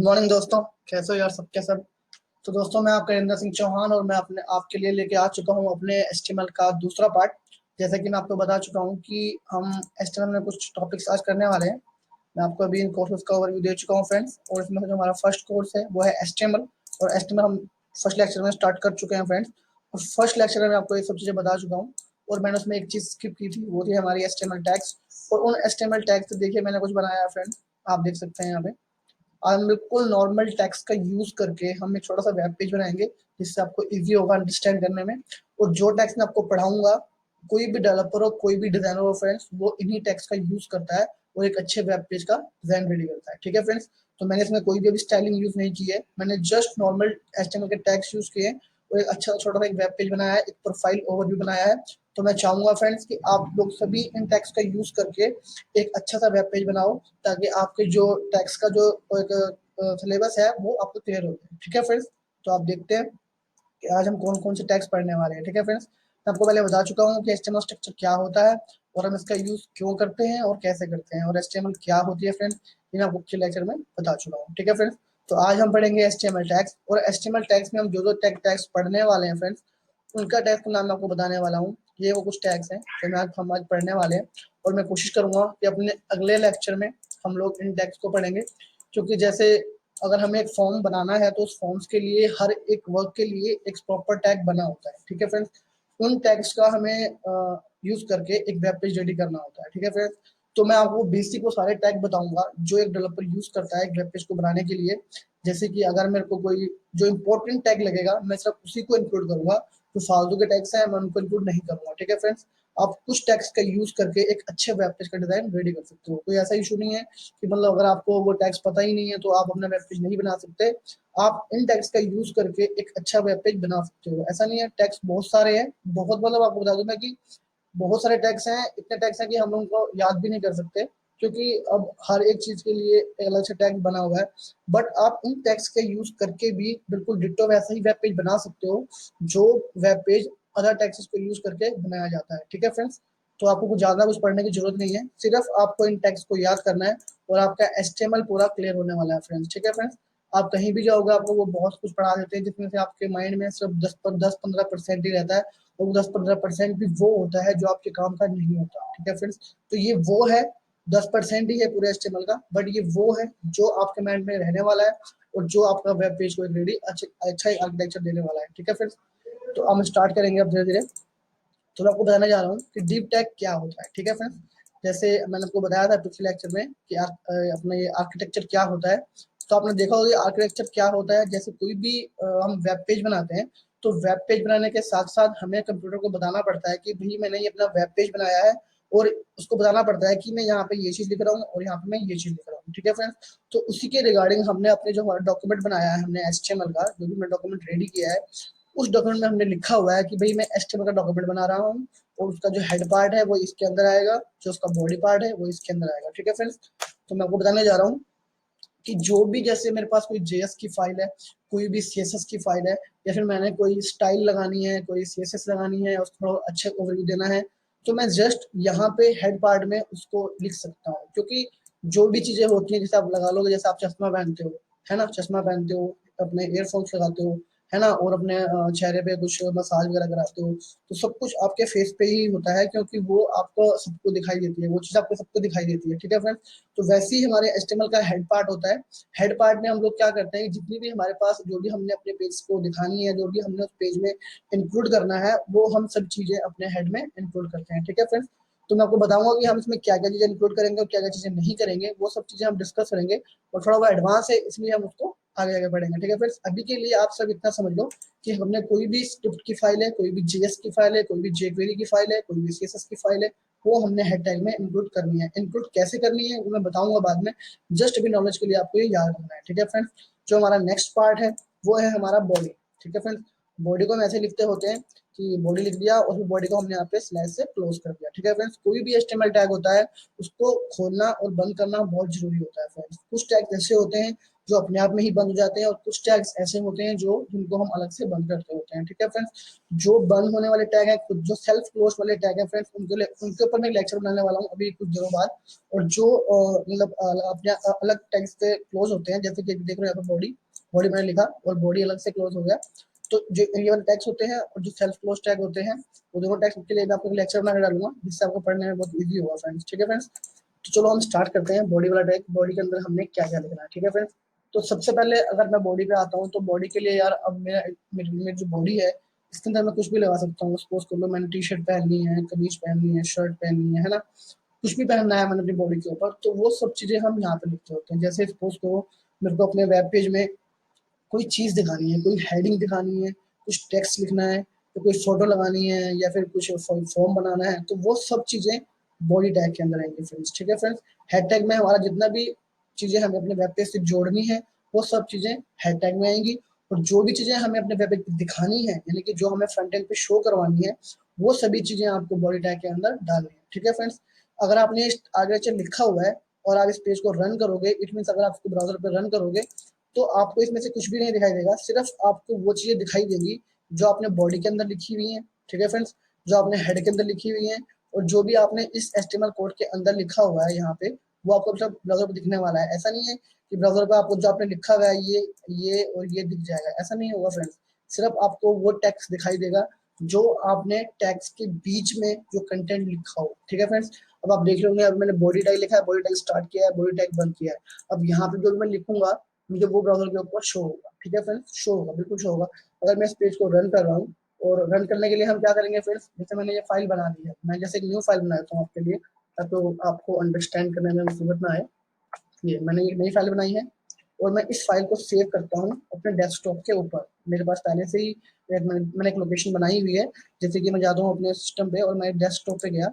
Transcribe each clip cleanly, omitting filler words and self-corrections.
Good morning दोस्तों। कैसे हो यार सब के सब। तो दोस्तों मैं आपका इंद्र सिंह चौहान और मैं अपने आपके लिए लेके आ चुका हूँ अपने एचटीएमएल का दूसरा पार्ट। जैसा कि मैं आपको बता चुका हूँ कि हम एचटीएमएल में कुछ टॉपिक्स आज करने वाले हैं। मैं आपको अभी इन कोर्सेज का ओवरव्यू दे चुका हूँ फ्रेंड्स, और इसमें से जो हमारा फर्स्ट कोर्स है वो है एचटीएमएल। और एचटीएमएल हम फर्स्ट लेक्चर में स्टार्ट कर चुके हैं फ्रेंड्स। और फर्स्ट लेक्चर में मैं आपको ये सब चीज़ें बता चुका हूँ। और मैंने उसमें एक चीज़ स्किप की थी, वो थी हमारी एचटीएमएल टैग्स। और उन एचटीएमएल टैग्स से देखिए मैंने कुछ बनाया है फ्रेंड्स, आप देख सकते हैं यहाँ पे। हम बिल्कुल नॉर्मल टेक्स्ट का यूज करके हम एक छोटा सा वेब पेज बनाएंगे जिससे आपको इजी होगा अंडरस्टैंड करने में। और जो टेक्स्ट मैं आपको पढ़ाऊंगा, कोई भी डेवलपर हो कोई भी डिजाइनर हो फ्रेंड्स, वो इन्हीं टेक्स्ट का यूज करता है और एक अच्छे वेब पेज का डिजाइन रेडी करता है। ठीक है फ्रेंड्स, तो मैंने इसमें कोई भी अभी स्टाइलिंग यूज नहीं की है, मैंने जस्ट नॉर्मल एचटीएमएल के टैग्स यूज किए और एक अच्छा छोटा सा एक वेब पेज बनाया है, एक प्रोफाइल ओवरव्यू बनाया है। तो मैं चाहूंगा फ्रेंड्स कि आप लोग सभी इन टैग्स का यूज करके एक अच्छा सा वेब पेज बनाओ, ताकि आपके जो टैक्स का जो एक सिलेबस है वो आपको क्लियर हो जाए। ठीक है फ्रेंड्स, तो आप देखते हैं कि आज हम कौन कौन से टैक्स पढ़ने वाले हैं। ठीक है फ्रेंड्स, मैं आपको पहले बता चुका हूँ कि एचटीएमएल स्ट्रक्चर क्या होता है और हम इसका यूज क्यों करते हैं और कैसे करते हैं, और एचटीएमएल क्या होती है फ्रेंड्स, ये मैं आपको पिछले लेक्चर में बता चुका हूँ। ठीक है फ्रेंड्स, तो आज हम पढ़ेंगे एचटीएमएल टैक्स, और एचटीएमएल टैक्स में हम जो जो टैक्स पढ़ने वाले हैं फ्रेंड्स, उनका टैक्स का नाम मैं आपको बताने वाला हूँ। ये वो कुछ टैक्स हैं जो हम आज पढ़ने वाले हैं, और मैं कोशिश करूंगा कि अपने अगले लेक्चर में हम लोग इन टैक्स को पढ़ेंगे। क्योंकि जैसे अगर हमें एक फॉर्म बनाना है तो उस फॉर्म्स के लिए हर एक वर्क के लिए एक प्रॉपर टैग बना होता है। ठीक है फ्रेंड्स, उन टैग्स का हमें यूज करके एक वेब पेज रेडी करना होता है। ठीक है फ्रेंड्स, तो मैं आपको बेसिक वो सारे टैग बताऊंगा जो एक डेवलपर यूज करता है एक वेब पेज को बनाने के लिए। जैसे कि अगर मेरे को कोई जो इंपॉर्टेंट टैग लगेगा मैं सिर्फ उसी को इंक्लूड करूंगा, जो फालतू के टैग्स हैं मैं उनको इंक्लूड नहीं करूंगा। ठीक है फ्रेंड्स, आप कुछ टैग्स का यूज करके एक अच्छे वेब पेज का डिजाइन रेडी कर सकते हो। कोई ऐसा इशू नहीं है कि मतलब अगर आपको वो टैग्स पता ही नहीं है तो आप अपना वेब पेज नहीं बना सकते। आप इन टैग्स का यूज करके एक अच्छा वेब पेज बना सकते हो। ऐसा नहीं है, टैग्स बहुत सारे हैं, बहुत मतलब आपको बता दूं मैं कि बहुत सारे टैक्स हैं, इतने टैक्स हैं कि हम लोगों को याद भी नहीं कर सकते, क्योंकि अब हर एक चीज के लिए एक अलग से टैक्स बना हुआ है। बट आप इन टैक्स का यूज करके भी बिल्कुल डिट्टो वैसा ही वेब पेज बना सकते हो जो वेब पेज अदर टैक्सेस को यूज करके बनाया जाता है। ठीक है फ्रेंड्स, तो आपको कुछ ज्यादा कुछ पढ़ने की जरूरत नहीं है, सिर्फ आपको इन टैक्स को याद करना है और आपका एचटीएमएल पूरा क्लियर होने वाला है फ्रेंड्स। ठीक है फ्रेंड्स, आप कहीं भी जाओगे आपको वो बहुत कुछ पढ़ा देते हैं जिसमें से आपके माइंड में सिर्फ 10-15% ही रहता है, और 10-15% भी वो होता है जो आपके काम का नहीं होता। ठीक है फ्रेंड्स, तो ये वो है 10% ही है पूरे एचटीएमएल का, बट ये वो है जो आपके माइंड में रहने वाला है और जो आपका वेब पेज को एक रेडी अच्छा आर्किटेक्चर देने वाला है। ठीक है फ्रेंड्स, तो हम स्टार्ट करेंगे अब धीरे धीरे। तो मैं आपको बताने जा रहा हूँ कि डीप टैग क्या होता है। ठीक है फ्रेंड्स, जैसे मैंने आपको बताया था पिछले लेक्चर में कि अपना ये आर्किटेक्चर क्या होता है। तो आपने देखा होगा आर्किटेक्चर क्या होता है। जैसे कोई भी हम वेब पेज बनाते हैं, तो वेब पेज बनाने के साथ साथ हमें कंप्यूटर को बताना पड़ता है कि भाई मैंने ये अपना वेब पेज बनाया है, और उसको बताना पड़ता है कि मैं यहाँ पे ये चीज लिख रहा हूँ और यहाँ पे मैं ये चीज लिख रहा हूँ। ठीक है फ्रेंड्स, तो उसी के रिगार्डिंग हमने अपने जो हमारा डॉक्यूमेंट बनाया है, हमने एचटीएमएल का जो भी मैं डॉक्यूमेंट रेडी किया है, उस डॉक्यूमेंट में हमने लिखा हुआ है कि भाई मैं एचटीएमएल का डॉक्यूमेंट बना रहा हूँ, और उसका जो हेड पार्ट है वो इसके अंदर आएगा, जो उसका बॉडी पार्ट है वो इसके अंदर आएगा। ठीक है फ्रेंड्स, तो मैं आपको बताने जा रहा हूँ कि जो भी जैसे मेरे पास कोई जेएस की फाइल है, कोई भी सीएसएस की फाइल है, या फिर मैंने कोई स्टाइल लगानी है, कोई सीएसएस लगानी है, उसको अच्छे ओवरव्यू देना है, तो मैं जस्ट यहाँ पे हेड पार्ट में उसको लिख सकता हूँ। क्योंकि जो भी चीजें होती हैं, जैसे आप लगा लोगे, जैसे आप चश्मा पहनते हो, है ना, चश्मा पहनते हो, अपने ईयरफोन्स लगाते हो, है ना, और अपने चेहरे पे कुछ मसाज वगैरह कराते हो, तो सब कुछ आपके फेस पे ही होता है, क्योंकि वो आपको सबको दिखाई देती है, वो चीज आपको सबको दिखाई देती है। ठीक है फ्रेंड्स, तो वैसे ही हमारे एचटीएमएल का हेड पार्ट होता है। हेड पार्ट में हम लोग क्या करते हैं, जितनी भी हमारे पास जो भी हमने अपने पेज को दिखानी है, जो भी हमने उस पेज में इंक्लूड करना है, वो हम सब चीजें अपने हेड में इंक्लूड करते हैं। ठीक है फ्रेंड्स, तो मैं आपको बताऊंगा कि हम इसमें क्या क्या चीजें इंक्लूड करेंगे और क्या क्या चीजें नहीं करेंगे, वो सब चीजें हम डिस्कस करेंगे, और थोड़ा वो एडवांस है इसलिए हम उसको आगे आगे बढ़ेंगे। ठीक है फ्रेंड्स, अभी के लिए आप सब इतना समझ लो कि हमने कोई भी स्क्रिप्ट की फाइल है, कोई भी जेएस की फाइल है, कोई भी जेक्वेरी की फाइल है, कोई भी सीएसएस की फाइल है, वो हमने हेड टैग में इंक्लूड करनी है। इंक्लूड कैसे करनी है वो मैं बताऊंगा बाद में, जस्ट अभी नॉलेज के लिए आपको ये याद रखना है। ठीक है फ्रेंड्स, जो हमारा नेक्स्ट पार्ट है वो है हमारा बॉडी। ठीक है फ्रेंड्स, बॉडी को हम ऐसे लिखते होते हैं कि बॉडी लिख दिया और फिर बॉडी को हमने यहाँ पे स्लैश से क्लोज कर दिया। ठीक है फ्रेंड्स, कोई भी एचटीएमएल टैग होता है उसको खोलना और बंद करना बहुत जरूरी होता है फ्रेंड्स। कुछ टैग ऐसे होते हैं जो अपने आप में ही बंद हो जाते हैं और कुछ टैग्स ऐसे होते हैं जो जिनको हम अलग से बंद करते होते हैं। ठीक है फ्रेंड्स, जो बंद होने वाले टैग है, जो सेल्फ क्लोज वाले टैग है फ्रेंड्स, उनके ऊपर मैं लेक्चर बनाने वाला हूँ अभी कुछ दिनों बाद। और जो मतलब अपने अलग टैग से क्लोज होते हैं, जैसे कि देख रहे हो यहाँ पे बॉडी, बॉडी मैंने लिखा और बॉडी अलग से क्लोज हो गया। तो जो ये वाले टैग्स होते हैं और जो सेल्फ क्लोज टैग होते हैं, वो दोनों टैग्स के लिए मैं आपको लेक्चर बना के डालूंगा जिससे आपको पढ़ने में बहुत इजी होगा फ्रेंड्स। ठीक है फ्रेंड्स, तो चलो हम स्टार्ट करते हैं बॉडी वाला टैग। बॉडी के अंदर हमने क्या क्या लिखना है। ठीक है फ्रेंड्स, तो सबसे पहले अगर मैं बॉडी पे आता हूँ तो बॉडी के लिए यार अब मेरी जो बॉडी है इसके अंदर मैं कुछ भी लगा सकता हूँ। सपोज कर लो मैंने टी शर्ट पहननी है, कमीज पहननी है, शर्ट पहननी है ना, कुछ भी पहनना है मैंने अपनी बॉडी के ऊपर, तो वो सब चीजें हम यहाँ पे लिखते होते हैं। जैसे सपोज करो मेरे को अपने वेब पेज में कोई चीज दिखानी है, कोई हेडिंग दिखानी है, कुछ टेक्स्ट लिखना है, तो कोई फोटो लगानी है या फिर कुछ फॉर्म बनाना है, तो वो सब चीजें बॉडी टैग के अंदर आएंगी फ्रेंड्स। ठीक है फ्रेंड्स, हेड टैग में हमारा जितना भी चीजें हमें अपने वेब पेज से जोड़नी है वो सब चीजें हेड टैग में आएंगी। और जो भी चीजें हमें अपने वेब पेज पे दिखानी है, यानी कि जो हमें फ्रंट एंड पे शो करवानी है, वो सभी चीजें आपको बॉडी टैग के अंदर डालनी है। ठीक है फ्रेंड्स, अगर आपने आगे लिखा हुआ है और आप इस पेज को रन करोगे, इट मीन अगर आप इसको ब्राउजर पे रन करोगे तो आपको इसमें से कुछ भी नहीं दिखाई देगा, सिर्फ आपको वो चीजें दिखाई देंगी जो आपने बॉडी के अंदर लिखी हुई है। ठीक है फ्रेंड्स, जो आपने हेड के अंदर लिखी हुई है और जो भी आपने इस एचटीएमएल कोड के अंदर लिखा हुआ है यहाँ पे, वो आपको सब ब्राउजर पर दिखने वाला है। ऐसा नहीं है कि ब्राउजर पर आपको जो आपने लिखा हुआ है ये और ये दिख जाएगा, ऐसा नहीं होगा फ्रेंड्स। सिर्फ आपको वो टेक्स्ट दिखाई देगा जो आपने टेक्स्ट के बीच में जो कंटेंट लिखा हो। ठीक है फ्रेंड्स, अब आप देख रहे होंगे अब मैंने बॉडी टैग लिखा है, बॉडी टैग स्टार्ट किया है, बॉडी टैग बंद किया है। अब यहाँ पे जो भी मैं लिखूंगा मुझे वो ब्राउजर के ऊपर शो होगा। ठीक है फ्रेंड्स, शो होगा, बिल्कुल शो होगा। अगर मैं इस पेज को रन कर रहा हूँ और रन करने के लिए हम क्या करेंगे फ्रेंड्स, जैसे मैंने ये फाइल बना ली है, मैं जैसे एक न्यू फाइल बनाता हूँ आपके लिए ताकि आपको अंडरस्टैंड करने में मुसीबत ना आए। ये मैंने एक नई फाइल बनाई है और मैं इस फाइल को सेव करता हूँ अपने डेस्कटॉप के ऊपर। मेरे पास पहले से ही मैंने एक लोकेशन बनाई हुई है, जैसे कि मैं जाता हूँ अपने सिस्टम पे और मैं डेस्कटॉप पे गया।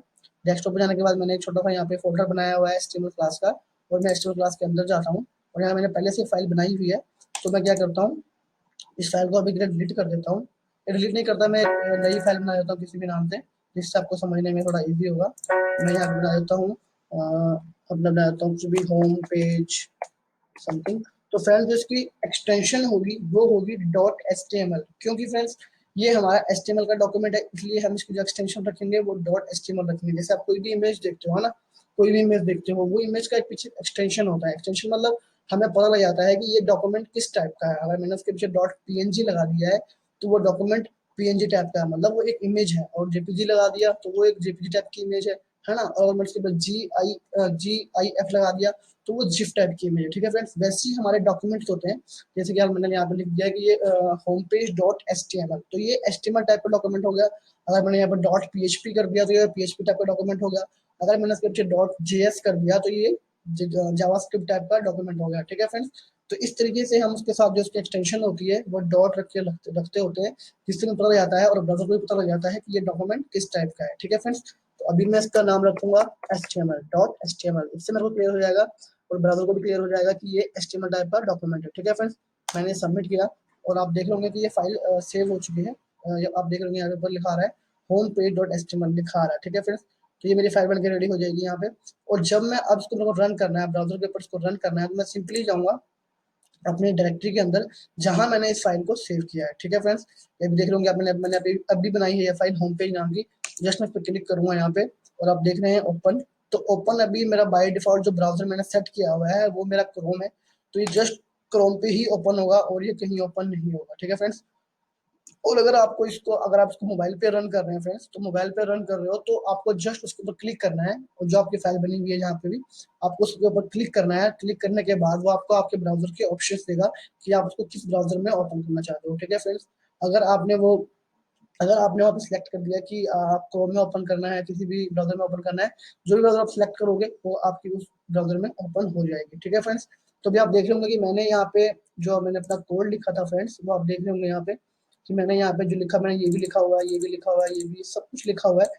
डेस्कटॉप पे जाने के बाद मैंने एक छोटा सा यहाँ पे फोल्डर बनाया हुआ है एचटीएमएल क्लास का, और मैं एचटीएमएल क्लास के अंदर जाता हूँ और यहाँ मैंने पहले से फाइल बनाई हुई है। तो मैं क्या करता हूँ, इस फाइल को अभी डिलीट कर देता हूँ। डिलीट नहीं करता, मैं नई फाइल बना देता हूँ किसी भी नाम से जिससे आपको समझने में थोड़ा इजी होगा। मैं यहाँ बना देता हूँ अपना बना देता हूँ कुछ भी होम पेज समथिंग। तो फ्रेंड्स जो इसकी एक्सटेंशन होगी वो होगी डॉट एचटीएमएल, क्योंकि फ्रेंड्स ये हमारा एचटीएमएल का डॉक्यूमेंट है, इसलिए हम इसकी जो एक्सटेंशन रखेंगे वो डॉट एचटीएमएल रखेंगे। जैसे आप कोई भी इमेज देखते हो है ना, कोई भी इमेज देखते हो वो इमेज का एक पीछे एक्सटेंशन होता है। एक्सटेंशन मतलब हमें पता लग जाता है कि ये डॉक्यूमेंट किस टाइप का है। अगर मैंने उसके पीछे डॉट पीएनजी लगा दिया है तो वो डॉक्यूमेंट पीएनजी टाइप का है, मतलब वो एक इमेज है। और जेपीजी लगा दिया तो वो एक जेपीजी टाइप की इमेज है ना। और मैं उसके बाद जी आई एफ लगा दिया तो वो जिफ टाइप की इमेज है। ठीक है फ्रेंड्स, वैसे ही हमारे डॉक्यूमेंट्स होते हैं। जैसे कि मैंने यहाँ पे लिख दिया कि ये होम पेज डॉट एचटीएमएल, तो ये एचटीएमएल टाइप का डॉक्यूमेंट हो गया। अगर मैंने यहाँ पर डॉट पीएचपी कर दिया तो ये पीएचपी टाइप का डॉक्यूमेंट हो गया। अगर मैंने इसके पीछे डॉट जेएस कर दिया तो ये जावास्क्रिप्ट टाइप का डॉक्यूमेंट हो गया। ठीक है फ्रेंड्स, तो इस तरीके से हम उसके साथ जो उसकी एक्सटेंशन होती है वो डॉट रख के रखते होते हैं, जिससे हमें पता लग जाता है और ब्राउजर को भी पता लग जाता है कि ये डॉक्यूमेंट किस टाइप का है। ठीक है फ्रेंड्स, तो अभी मैं इसका नाम रखूंगा HTML, इससे मेरे को क्लियर हो जाएगा और ब्राउजर को भी क्लियर हो जाएगा कि ये HTML टाइप का डॉक्यूमेंट है। ठीक है फ्रेंड्स, मैंने सबमिट किया और आप देख लोगे कि ये फाइल सेव हो चुकी है। आप देख लोगे यहाँ पर लिखा आ रहा है होम पेज डॉट HTML लिखा आ रहा है। ठीक है फ्रेंड्स, तो ये मेरी फाइल बन के रेडी हो जाएगी यहाँ पे। और जब मैं अब इसको मेरे को रन करना है, ब्राउजर के ऊपर इसको रन करना है, तो मैं सिंपली जाऊंगा अपने डायरेक्टरी के अंदर जहां मैंने इस फाइल को सेव किया है। ठीक है फ्रेंड्स, ये भी देख लोगे मैंने अभी बनाई है ये फाइल होम पेज नाम की। जस्ट मैं इस पर क्लिक करूंगा यहाँ पे और आप देख रहे हैं ओपन। तो ओपन अभी मेरा बाय डिफॉल्ट जो ब्राउजर मैंने सेट किया हुआ है वो मेरा क्रोम है, तो ये जस्ट क्रोम पे ही ओपन होगा और ये कहीं ओपन नहीं होगा। ठीक है फ्रेंड्स, और अगर आप इसको मोबाइल पे रन कर रहे हैं फ्रेंड्स, तो मोबाइल पे रन कर रहे हो तो आपको जस्ट उसके ऊपर क्लिक करना है और जो आपकी फाइल बनी हुई है जहाँ पे भी आपको उसके ऊपर क्लिक करना है। क्लिक करने के बाद वो आपको आपके ब्राउजर के ऑप्शन देगा कि आप उसको किस ब्राउजर में ओपन करना चाहते हो। ठीक है फ्रेंड्स, अगर आपने वो अगर आपने वहाँ पे सिलेक्ट कर दिया कि आप क्रोम में ओपन करना है, किसी भी ब्राउजर में ओपन करना है, जो भी ब्राउजर आप सिलेक्ट करोगे वो आपकी उस ब्राउजर में ओपन हो जाएगी। ठीक है फ्रेंड्स, तो अभी आप देख रहे होंगे कि मैंने यहाँ पे जो मैंने अपना कोड लिखा था फ्रेंड्स, वो आप देख रहे होंगे यहाँ पे कि मैंने यहाँ पे जो लिखा, मैंने ये भी लिखा हुआ है, ये भी लिखा हुआ है, ये भी सब कुछ लिखा हुआ है।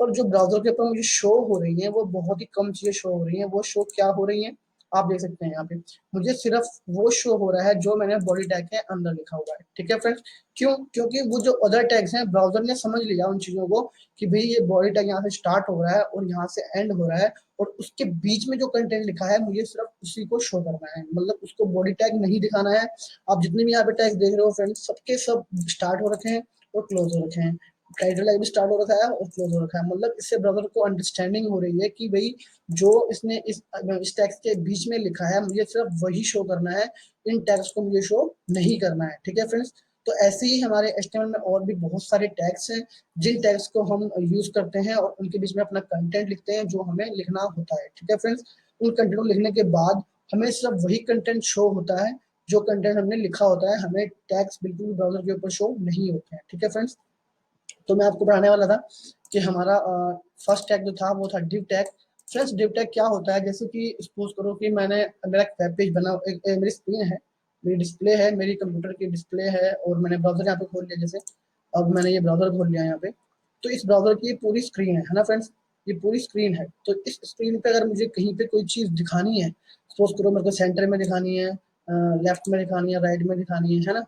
और जो ब्राउजर के ऊपर मुझे शो हो रही है वो बहुत ही कम चीजें शो हो रही है। वो शो क्या हो रही है, आप देख सकते हैं यहाँ पे मुझे सिर्फ वो शो हो रहा है जो मैंने बॉडी टैग के अंदर लिखा हुआ है। ठीक है फ्रेंड्स, क्यों? क्योंकि वो जो अदर टैग्स हैं ब्राउजर ने समझ लिया उन चीजों को कि भाई ये बॉडी टैग यहाँ से स्टार्ट हो रहा है और यहाँ से एंड हो रहा है, और उसके बीच में जो कंटेंट लिखा है मुझे सिर्फ उसी को शो करना है, मतलब उसको बॉडी टैग नहीं दिखाना है। आप जितने भी यहाँ पे टैग देख रहे हो फ्रेंड्स, सबके सब स्टार्ट हो रखे हैं और क्लोज हो रखे हैं। टाइटल टैग भी स्टार्ट हो रखा है और क्लोज हो रखा है, मतलब इससे ब्राउजर को अंडरस्टैंडिंग हो रही है कि भाई जो इसने इस टैग्स के बीच में लिखा है मुझे सिर्फ वही शो करना है, इन टैग्स को मुझे शो नहीं करना है। ठीक है फ्रेंड्स, तो ऐसे ही हमारे एचटीएमएल में और भी बहुत सारे टैग्स हैं जिन टैग्स को हम यूज करते हैं और उनके बीच में अपना कंटेंट लिखते हैं जो हमें लिखना होता है। ठीक है फ्रेंड्स, उन कंटेंट को लिखने के बाद हमें सिर्फ वही कंटेंट शो होता है जो कंटेंट हमने लिखा होता है, हमें टैग्स बिल्कुल भी ब्राउजर के ऊपर शो नहीं होते हैं। ठीक है फ्रेंड्स, तो मैं आपको पढ़ाने वाला था कि हमारा फर्स्ट टैग जो था वो था div tag. Friends, div tag क्या होता है? जैसे कि सपोज करो कि मैंने मेरा वेब पेज बना, मेरी स्क्रीन है, मेरी डिस्प्ले है, मेरी कंप्यूटर की डिस्प्ले है और मैंने ब्राउजर यहाँ पे खोल लिया। जैसे अब मैंने ये ब्राउजर खोल लिया यहाँ पे, तो इस ब्राउजर की पूरी स्क्रीन है ना फ्रेंड्स, ये पूरी स्क्रीन है। तो इस स्क्रीन पे अगर मुझे कहीं पे कोई चीज दिखानी है, सपोज करो मेरे को सेंटर में दिखानी है, लेफ्ट में दिखानी है, राइट में दिखानी है ना,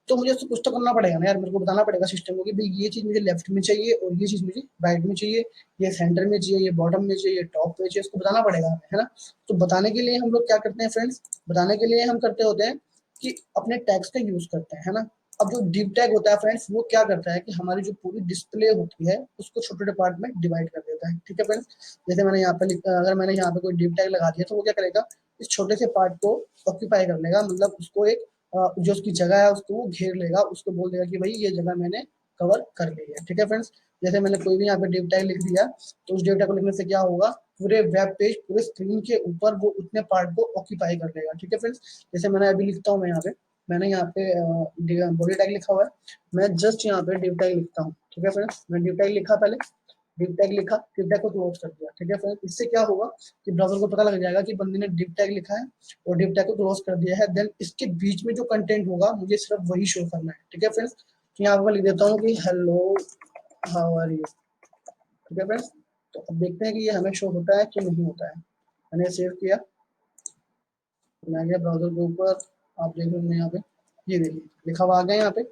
तो मुझे उससे कुछ तो करना पड़ेगा ना यार, मेरे को बताना पड़ेगा सिस्टम को कि भाई ये चीज मुझे लेफ्ट में चाहिए और ये चीज मुझे राइट में चाहिए, ये सेंटर में चाहिए, ये बॉटम में चाहिए, टॉप में चाहिए, इसको बताना पड़ेगा हमें, है ना। तो बताने के लिए हम लोग क्या करते हैं फ्रेंड्स, बताने के लिए हम करते होते हैं कि अपने टैग्स का यूज करते हैं, है ना। अब जो डिव टैग होता है फ्रेंड्स, वो क्या करता है कि हमारी जो पूरी डिस्प्ले होती है उसको छोटे छोटे पार्ट में डिवाइड कर देता है। ठीक है फ्रेंड्स, जैसे मैंने यहाँ पे अगर मैंने यहाँ पे कोई डिव टैग लगा दिया तो वो क्या करेगा, इस छोटे से पार्ट को ऑक्यूपाई कर लेगा, मतलब उसको एक जो उसकी जगह है उसको वो घेर लेगा, उसको बोल देगा कि भाई ये जगह मैंने कवर कर ली है। ठीक है फ्रेंड्स, जैसे मैंने कोई भी यहाँ पे डिव टैग लिख दिया तो उस डिव टैग को लिखने से क्या होगा, पूरे वेब पेज पूरे स्क्रीन के ऊपर वो उतने पार्ट को ऑक्यूपाई कर लेगा। ठीक है फ्रेंड्स, जैसे मैंने अभी लिखता हूँ, मैं यहाँ पे मैंने यहाँ पे बॉडी टैग लिखा हुआ है, मैं जस्ट यहाँ पे डिव टैग लिखता हूँ। ठीक है फ्रेंड्स, मैं डिव टैग लिखा, पहले डिव टैग लिखा, डिव टैग को क्लोज कर दिया। ठीक है फ्रेंड्स, इससे क्या होगा कि ब्राउजर को पता लग जाएगा कि बंदे ने डिव टैग लिखा है और डिव टैग को क्लोज कर दिया है, देन इसके बीच में जो कंटेंट होगा मुझे सिर्फ वही शो करना है। ठीक है फ्रेंड्स, तो यहाँ पर लिख देता हूँ कि हेलो हाउ आर यू। ठीक है फ्रेंड्स, तो अब देखते हैं कि ये हमें शो होता है कि नहीं होता है। मैंने सेव किया, मैं गया ब्राउजर के ऊपर, आप देख रहे हैं यहाँ पे, ये देखिए लिखा हुआ आ गया यहाँ पे।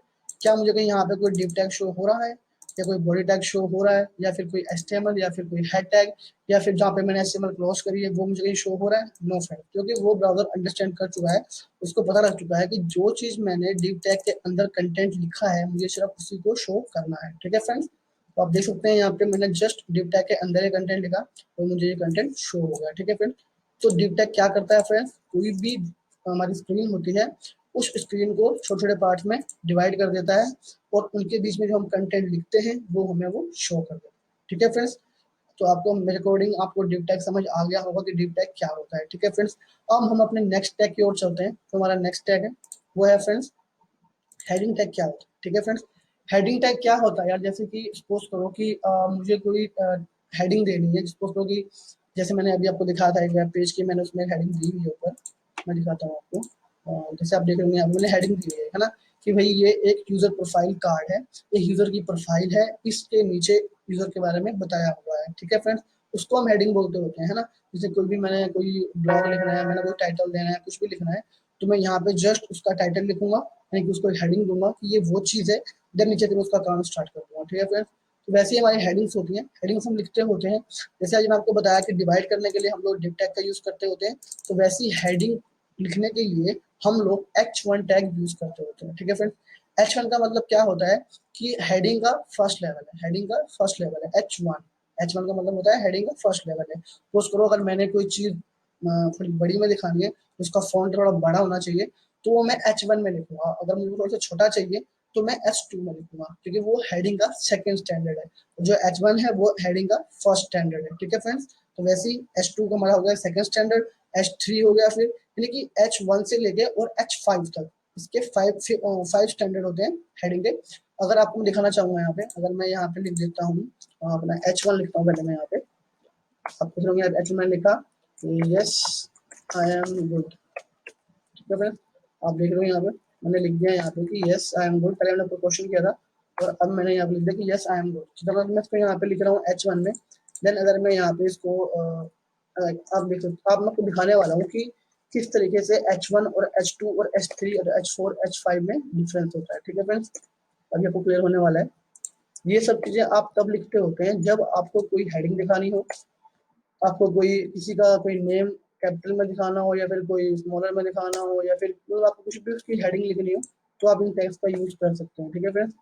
क्या मुझे कहीं यहाँ पे कोई डिव टैग शो हो रहा है या कोई बॉडी टैग शो हो रहा है या फिर कोई एचटीएमएल या फिर कोई हेड टैग या फिर जहाँ पे मैंने एचटीएमएल क्लोज करी है वो मुझे कहीं शो हो रहा है? नो फ्रेंड, क्योंकि वो ब्राउजर अंडरस्टैंड कर चुका है, उसको पता लग चुका है कि जो चीज मैंने डिव टैग के अंदर कंटेंट लिखा है मुझे सिर्फ उसी को शो करना है। ठीक है फ्रेंड्स, तो आप देख सकते हैं यहाँ पे मैंने जस्ट डिव टैग के अंदर ये कंटेंट लिखा तो मुझे ये कंटेंट शो हो गया। ठीक है फ्रेंड्स, तो डिव टैग क्या करता है फ्रेंड्स, कोई भी हमारी स्क्रीन होती है उस स्क्रीन को छोटे छोटे पार्ट में डिवाइड कर देता है और उनके बीच में जो हम कंटेंट लिखते हैं वो हमें वो शो कर देता है। ठीक है फ्रेंड्स, तो आपको मेरे अकॉर्डिंग आपको डिव टैग समझ आ गया होगा कि डिव टैग क्या होता है। ठीक है फ्रेंड्स, अब हम अपने नेक्स्ट टैग की ओर चलते हैं। तो हमारा नेक्स्ट टैग है वो है फ्रेंड्स हेडिंग टैग क्या होता है। ठीक है फ्रेंड्स, हेडिंग टैग क्या होता है यार, जैसे कि सपोज करो कि मुझे कोई हेडिंग देनी है, सपोज करो कि जैसे मैंने अभी आपको दिखाया था एक वेब पेज की, मैंने उसमें हेडिंग दी हुई है ऊपर, मैं दिखाता हूँ आपको। जैसे आप देख रहे होंगे मैंने हेडिंग दी है ना, कि भाई ये एक यूजर प्रोफाइल कार्ड है, एक यूजर की प्रोफाइल है, इसके नीचे यूजर के बारे में बताया हुआ है। ठीक है फ्रेंड्स, उसको हम हेडिंग बोलते होते हैं, है ना। जैसे कोई भी मैंने कोई ब्लॉग लिखना है, मैंने कोई टाइटल देना है, कुछ भी लिखना है, तो मैं यहाँ पे जस्ट उसका टाइटल लिखूंगा, यानी कि उसको हेडिंग दूंगा कि ये वो चीज है, देन नीचे से मैं उसका काम स्टार्ट कर दूंगा। ठीक है फ्रेंड्स, तो वैसे ही हमारी हेडिंग्स होती हैं, हेडिंग्स हम लिखते होते हैं। जैसे आज मैं आपको बताया कि डिवाइड करने के लिए हम लोग डिव टैग का यूज करते होते हैं, तो वैसी हेडिंग लिखने के लिए हम लोग H1 टैग यूज करते होते हैं। ठीक है फ्रेंड्स, H1 का मतलब क्या होता है कि हेडिंग का फर्स्ट लेवल है, हेडिंग का फर्स्ट लेवल है H1। H1 का मतलब होता है हेडिंग का फर्स्ट लेवल है। सपोज करो अगर मैंने कोई चीज थोड़ी बड़ी में दिखानी है, उसका फॉन्ट थोड़ा बड़ा होना चाहिए, तो वो मैं H1 में लिखूंगा। अगर मुझे थोड़ा सा छोटा चाहिए तो मैं H2 में लिखूंगा, क्योंकि वो हेडिंग का सेकंड स्टैंडर्ड है, जो H1 है वो हेडिंग का फर्स्ट स्टैंडर्ड है। ठीक है फ्रेंड्स, तो वैसे ही H2 का हमारा हो गया सेकंड स्टैंडर्ड, H3 हो गया फिर, यानी कि H1 से लेके और H5 तक इसके फाइव स्टैंडर्ड होते हैं हेडिंग के। अगर आपको मैं दिखाना चाहूंगा यहाँ पे, अगर मैं यहाँ पे लिख देता हूँ अपना H1 लिखता हूँ पहले मैं यहाँ पे, आप कुछ लोग H1 लिखा, यस आई एम गुड। ठीक है फ्रेंड्स, आप देख रहे हो यहाँ पे मैंने लिख दिया यहाँ पे कि यस आई एम गुड, पहले मैंने क्वेश्चन किया था और अब मैंने यहाँ पे लिख दिया कि यस आई एम गुड। जब मैं इसको यहाँ पे लिख रहा हूँ H1 में, देन अगर मैं यहाँ पे इसको आप देख सकते, आप मैं आपको दिखाने वाला हूँ कि किस तरीके से H1 और H2 और H3 और H4 H5 में डिफरेंस होता है। ठीक है फ्रेंड्स, अभी आपको क्लियर होने वाला है। ये सब चीजें आप तब लिखते होते हैं जब आपको कोई हेडिंग दिखानी हो, आपको कोई किसी का कोई नेम कैपिटल में दिखाना हो या फिर कोई स्मॉलर में दिखाना हो या फिर तो आपको कुछ भी उसकी हेडिंग लिखनी हो तो आप इन टैग्स का यूज कर सकते हैं। ठीक है फ्रेंड्स,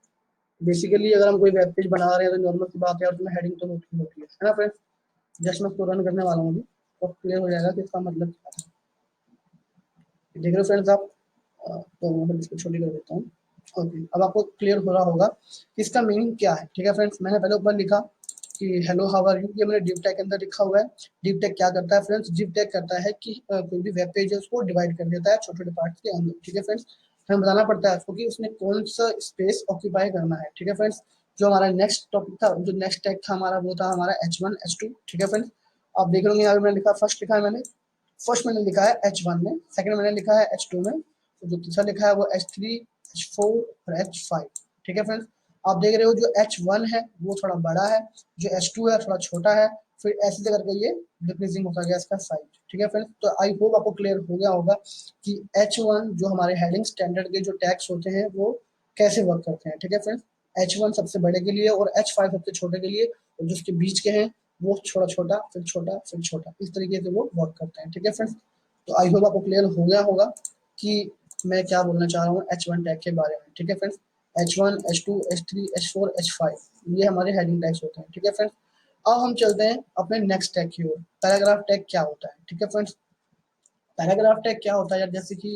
बेसिकली अगर हम कोई वेब पेज बना रहे हैं तो नॉर्मल सी बात है, उसमें हेडिंग तो होती है ना फ्रेंड्स। जस्ट मैं उसको रन करने वाला हूँ अभी, तो क्लियर हो जाएगा कि इसका मतलब क्या है। देख रहे हो फ्रेंड्स आप, तो मैं इसको छोटी कर देता हूँ। ओके, अब आपको क्लियर हो रहा होगा कि इसका मीनिंग क्या है। ठीक है फ्रेंड्स, मैंने पहले ऊपर लिखा कि हेलो हाउ आर यू, ये मैंने डिव टैग के अंदर लिखा हुआ है। डिव टैग क्या करता है फ्रेंड्स, डिव टैग करता है कि कोई भी वेब पेज है उसको डिवाइड कर देता है छोटे छोटे पार्ट्स के अंदर। ठीक है फ्रेंड्स, हमें बताना पड़ता है उसको कि उसने कौन सा स्पेस ऑक्यूपाई करना है। ठीक है फ्रेंड्स, जो हमारा नेक्स्ट टॉपिक था, जो नेक्स्ट टैग था हमारा, वो था हमारा H1 H2। ठीक है फ्रेंड्स, आप देख रहे यहाँ मैंने लिखा, फर्स्ट लिखा है मैंने, फर्स्ट मैंने लिखा है H1 में, सेकंड मैंने लिखा है H2 में, तो जो तीसरा लिखा है वो H3 H4 और H5। ठीक है फ्रेंड्स, आप देख रहे हो जो H1 है वो थोड़ा बड़ा है, जो H2 है थोड़ा छोटा है, फिर ऐसे करके ये डिक्रीजिंग होता गया इसका साइज। ठीक है फ्रेंड्स, तो आई होप आपको क्लियर हो गया होगा कि H1 जो हमारे हेडिंग स्टैंडर्ड के जो टैग्स होते हैं वो कैसे वर्क करते हैं। ठीक है फ्रेंड्स, H1 सबसे बड़े के लिए और H5 सबसे छोटे के लिए, और जो उसके बीच के हैं वो छोटा छोटा फिर छोटा फिर छोटा, इस तरीके से वो वर्क करते हैं। ठीक है फ्रेंड्स, तो आई होप आपको क्लियर हो गया होगा कि मैं क्या बोलना चाह रहा हूँ H1 टैग के बारे में। ठीक है friends, H1 H2 H3 H4 H5 ये हमारे हेडिंग टैग्स होते हैं। ठीक है फ्रेंड्स, अब हम चलते हैं अपने नेक्स्ट टैग की ओर। पैराग्राफ टैग क्या होता है। ठीक है फ्रेंड्स, पैराग्राफ टैग क्या होता है यार, जैसे कि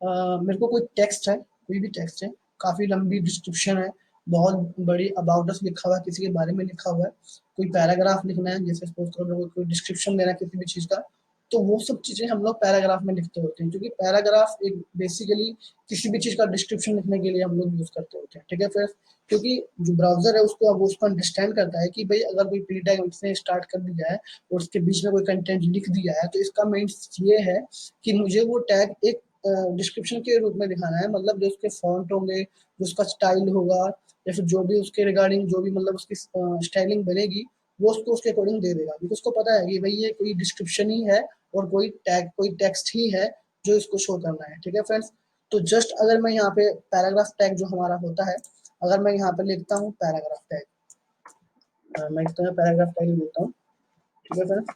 मेरे को कोई टेक्स्ट है, कोई भी टेक्स्ट है, काफी लंबी डिस्क्रिप्शन है, बहुत बड़ी अबाउट अस लिखा हुआ है, किसी के बारे में लिखा हुआ है, कोई पैराग्राफ लिखना है, जैसे सपोज करो कोई डिस्क्रिप्शन देना है किसी भी चीज का, तो वो सब चीजें हम लोग पैराग्राफ में लिखते होते हैं, क्योंकि पैराग्राफ एक बेसिकली किसी भी चीज का डिस्क्रिप्शन लिखने के लिए हम लोग यूज करते होते हैं। ठीक है फिर, क्योंकि जो ब्राउजर है उसको अब उसको अंडरस्टैंड करता है कि भाई अगर कोई पी टैग इसने स्टार्ट कर दिया है और उसके बीच में कोई कंटेंट लिख दिया है, तो इसका मीन्स ये है कि मुझे वो टैग एक डिस्क्रिप्शन के रूप में दिखाना है, मतलब जो उसके फॉन्ट होंगे, जो उसका स्टाइल होगा, या फिर जो भी उसके रिगार्डिंग जो भी मतलब उसकी स्टाइलिंग बनेगी वो उसको उसके अकॉर्डिंग दे देगा, क्योंकि उसको पता है कि भाई ये कोई डिस्क्रिप्शन ही है और कोई टैग कोई टेक्स्ट ही है जो इसको शो करना है। ठीक है फ्रेंड्स, तो जस्ट अगर मैं यहाँ पे पैराग्राफ टैग जो हमारा होता है, अगर मैं यहाँ पे लिखता हूँ पैराग्राफ टैग, मैं इस तरह पैराग्राफ टैग लिखता हूँ। ठीक है फ्रेंड्स,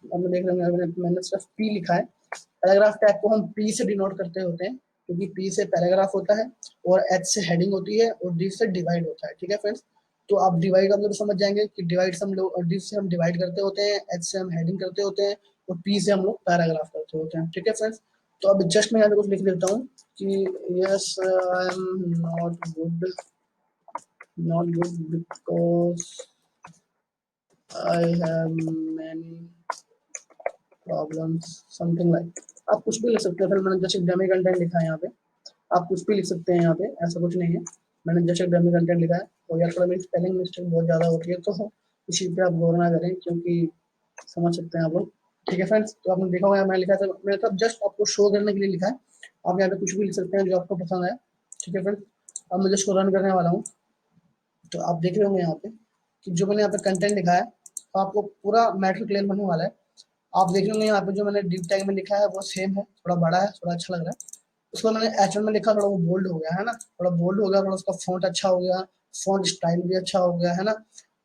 अब मैं देख रहे हैं मैंने सिर्फ पी लिखा है। पैराग्राफ टैग को हम पी से डिनोट करते होते हैं, क्योंकि पी से पैराग्राफ होता है और एच से हेडिंग होती है और डी से डिवाइड होता है। ठीक है फ्रेंड्स, तो आप डिवाइड का मतलब समझ जाएंगे कि डिवाइड से हम लोग डी से हम डिवाइड करते होते हैं, एच से हम हेडिंग करते होते हैं और पी से हम लोग पैराग्राफ करते होते हैं। ठीक है फ्रेंड्स, तो अब जस्ट मैं यहाँ पे कुछ लिख देता हूँ कि yes I am not good because I have many problems, something like. आप कुछ भी लिख सकते हो, फिर मैंने जस्ट एक डमी कंटेंट लिखा है यहाँ पे, आप कुछ भी लिख सकते हैं यहाँ पे, ऐसा कुछ नहीं है, मैंने जस्ट एक डमी कंटेंट लिखा है। और यार थोड़ा मेरी स्पेलिंग मिस्टेक बहुत ज़्यादा होती है, तो इसी पे आप गौर ना करें, क्योंकि समझ सकते हैं आप लोग। ठीक है फ्रेंड्स, तो आपने देखा होगा मैंने लिखा था, मैंने तो जस्ट आपको शो करने के लिए लिखा है, आप यहाँ पे कुछ भी लिख सकते हैं जो आपको पसंद आए। ठीक है फ्रेंड्स, अब मैं जस्ट को रन करने वाला हूँ, तो आप देख रहे होंगे यहाँ पे कि जो मैंने यहाँ पे कंटेंट लिखा है, तो आपको पूरा मैटर क्लियर होने वाला है। आप देख रहे यहाँ पे जो मैंने डिव टैग में लिखा है वो सेम है, थोड़ा बड़ा है, थोड़ा अच्छा लग रहा है। उसको मैंने H1 में लिखा, थोड़ा वो बोल्ड हो गया है ना, थोड़ा बोल्ड हो गया, थोड़ा उसका फॉन्ट अच्छा हो गया, फॉन्ट स्टाइल भी अच्छा हो गया है ना।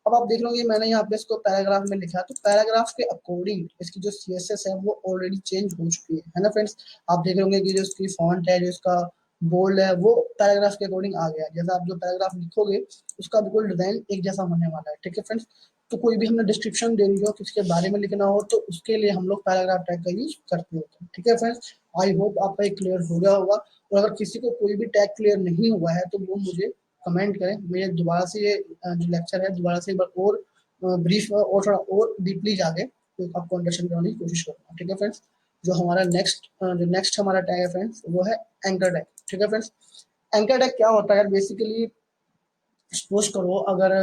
अब आप देख रहे हो मैंने यहाँ पे इसको पैराग्राफ में लिखा, तो पैराग्राफ के अकॉर्डिंग इसकी जो CSS है वो ऑलरेडी चेंज हो चुकी है ना फ्रेंड्स। आप देख रहे होंगे कि जो इसकी फॉन्ट है, जो इसका बोल्ड है, वो पैराग्राफ के अकॉर्डिंग आ गया। जैसा आप जो पैराग्राफ लिखोगे उसका बिल्कुल डिजाइन एक जैसा होने वाला है। ठीक है फ्रेंड्स, तो कोई भी हमने डिस्क्रिप्शन देनी हो, किसी के बारे में लिखना हो, तो उसके लिए हम लोग पैराग्राफ टैग का यूज करते होते हैं। ठीक है फ्रेंड्स, आई होप आपका ये क्लियर हो गया होगा, और अगर किसी को कोई भी टैग क्लियर नहीं हुआ है तो वो मुझे कमेंट करें, मैं दोबारा से ये जो लेक्चर है दोबारा से एक बार और ब्रीफ और थोड़ा और डीपली जाके तो आपको अंडरस्टैंड करने की कोशिश करूँगा। ठीक है फ्रेंड्स, जो नेक्स्ट हमारा टैग है फ्रेंड्स वो है एंकर टैग। ठीक है फ्रेंड्स, एंकर टैग क्या होता है यार, बेसिकली सपोज करो अगर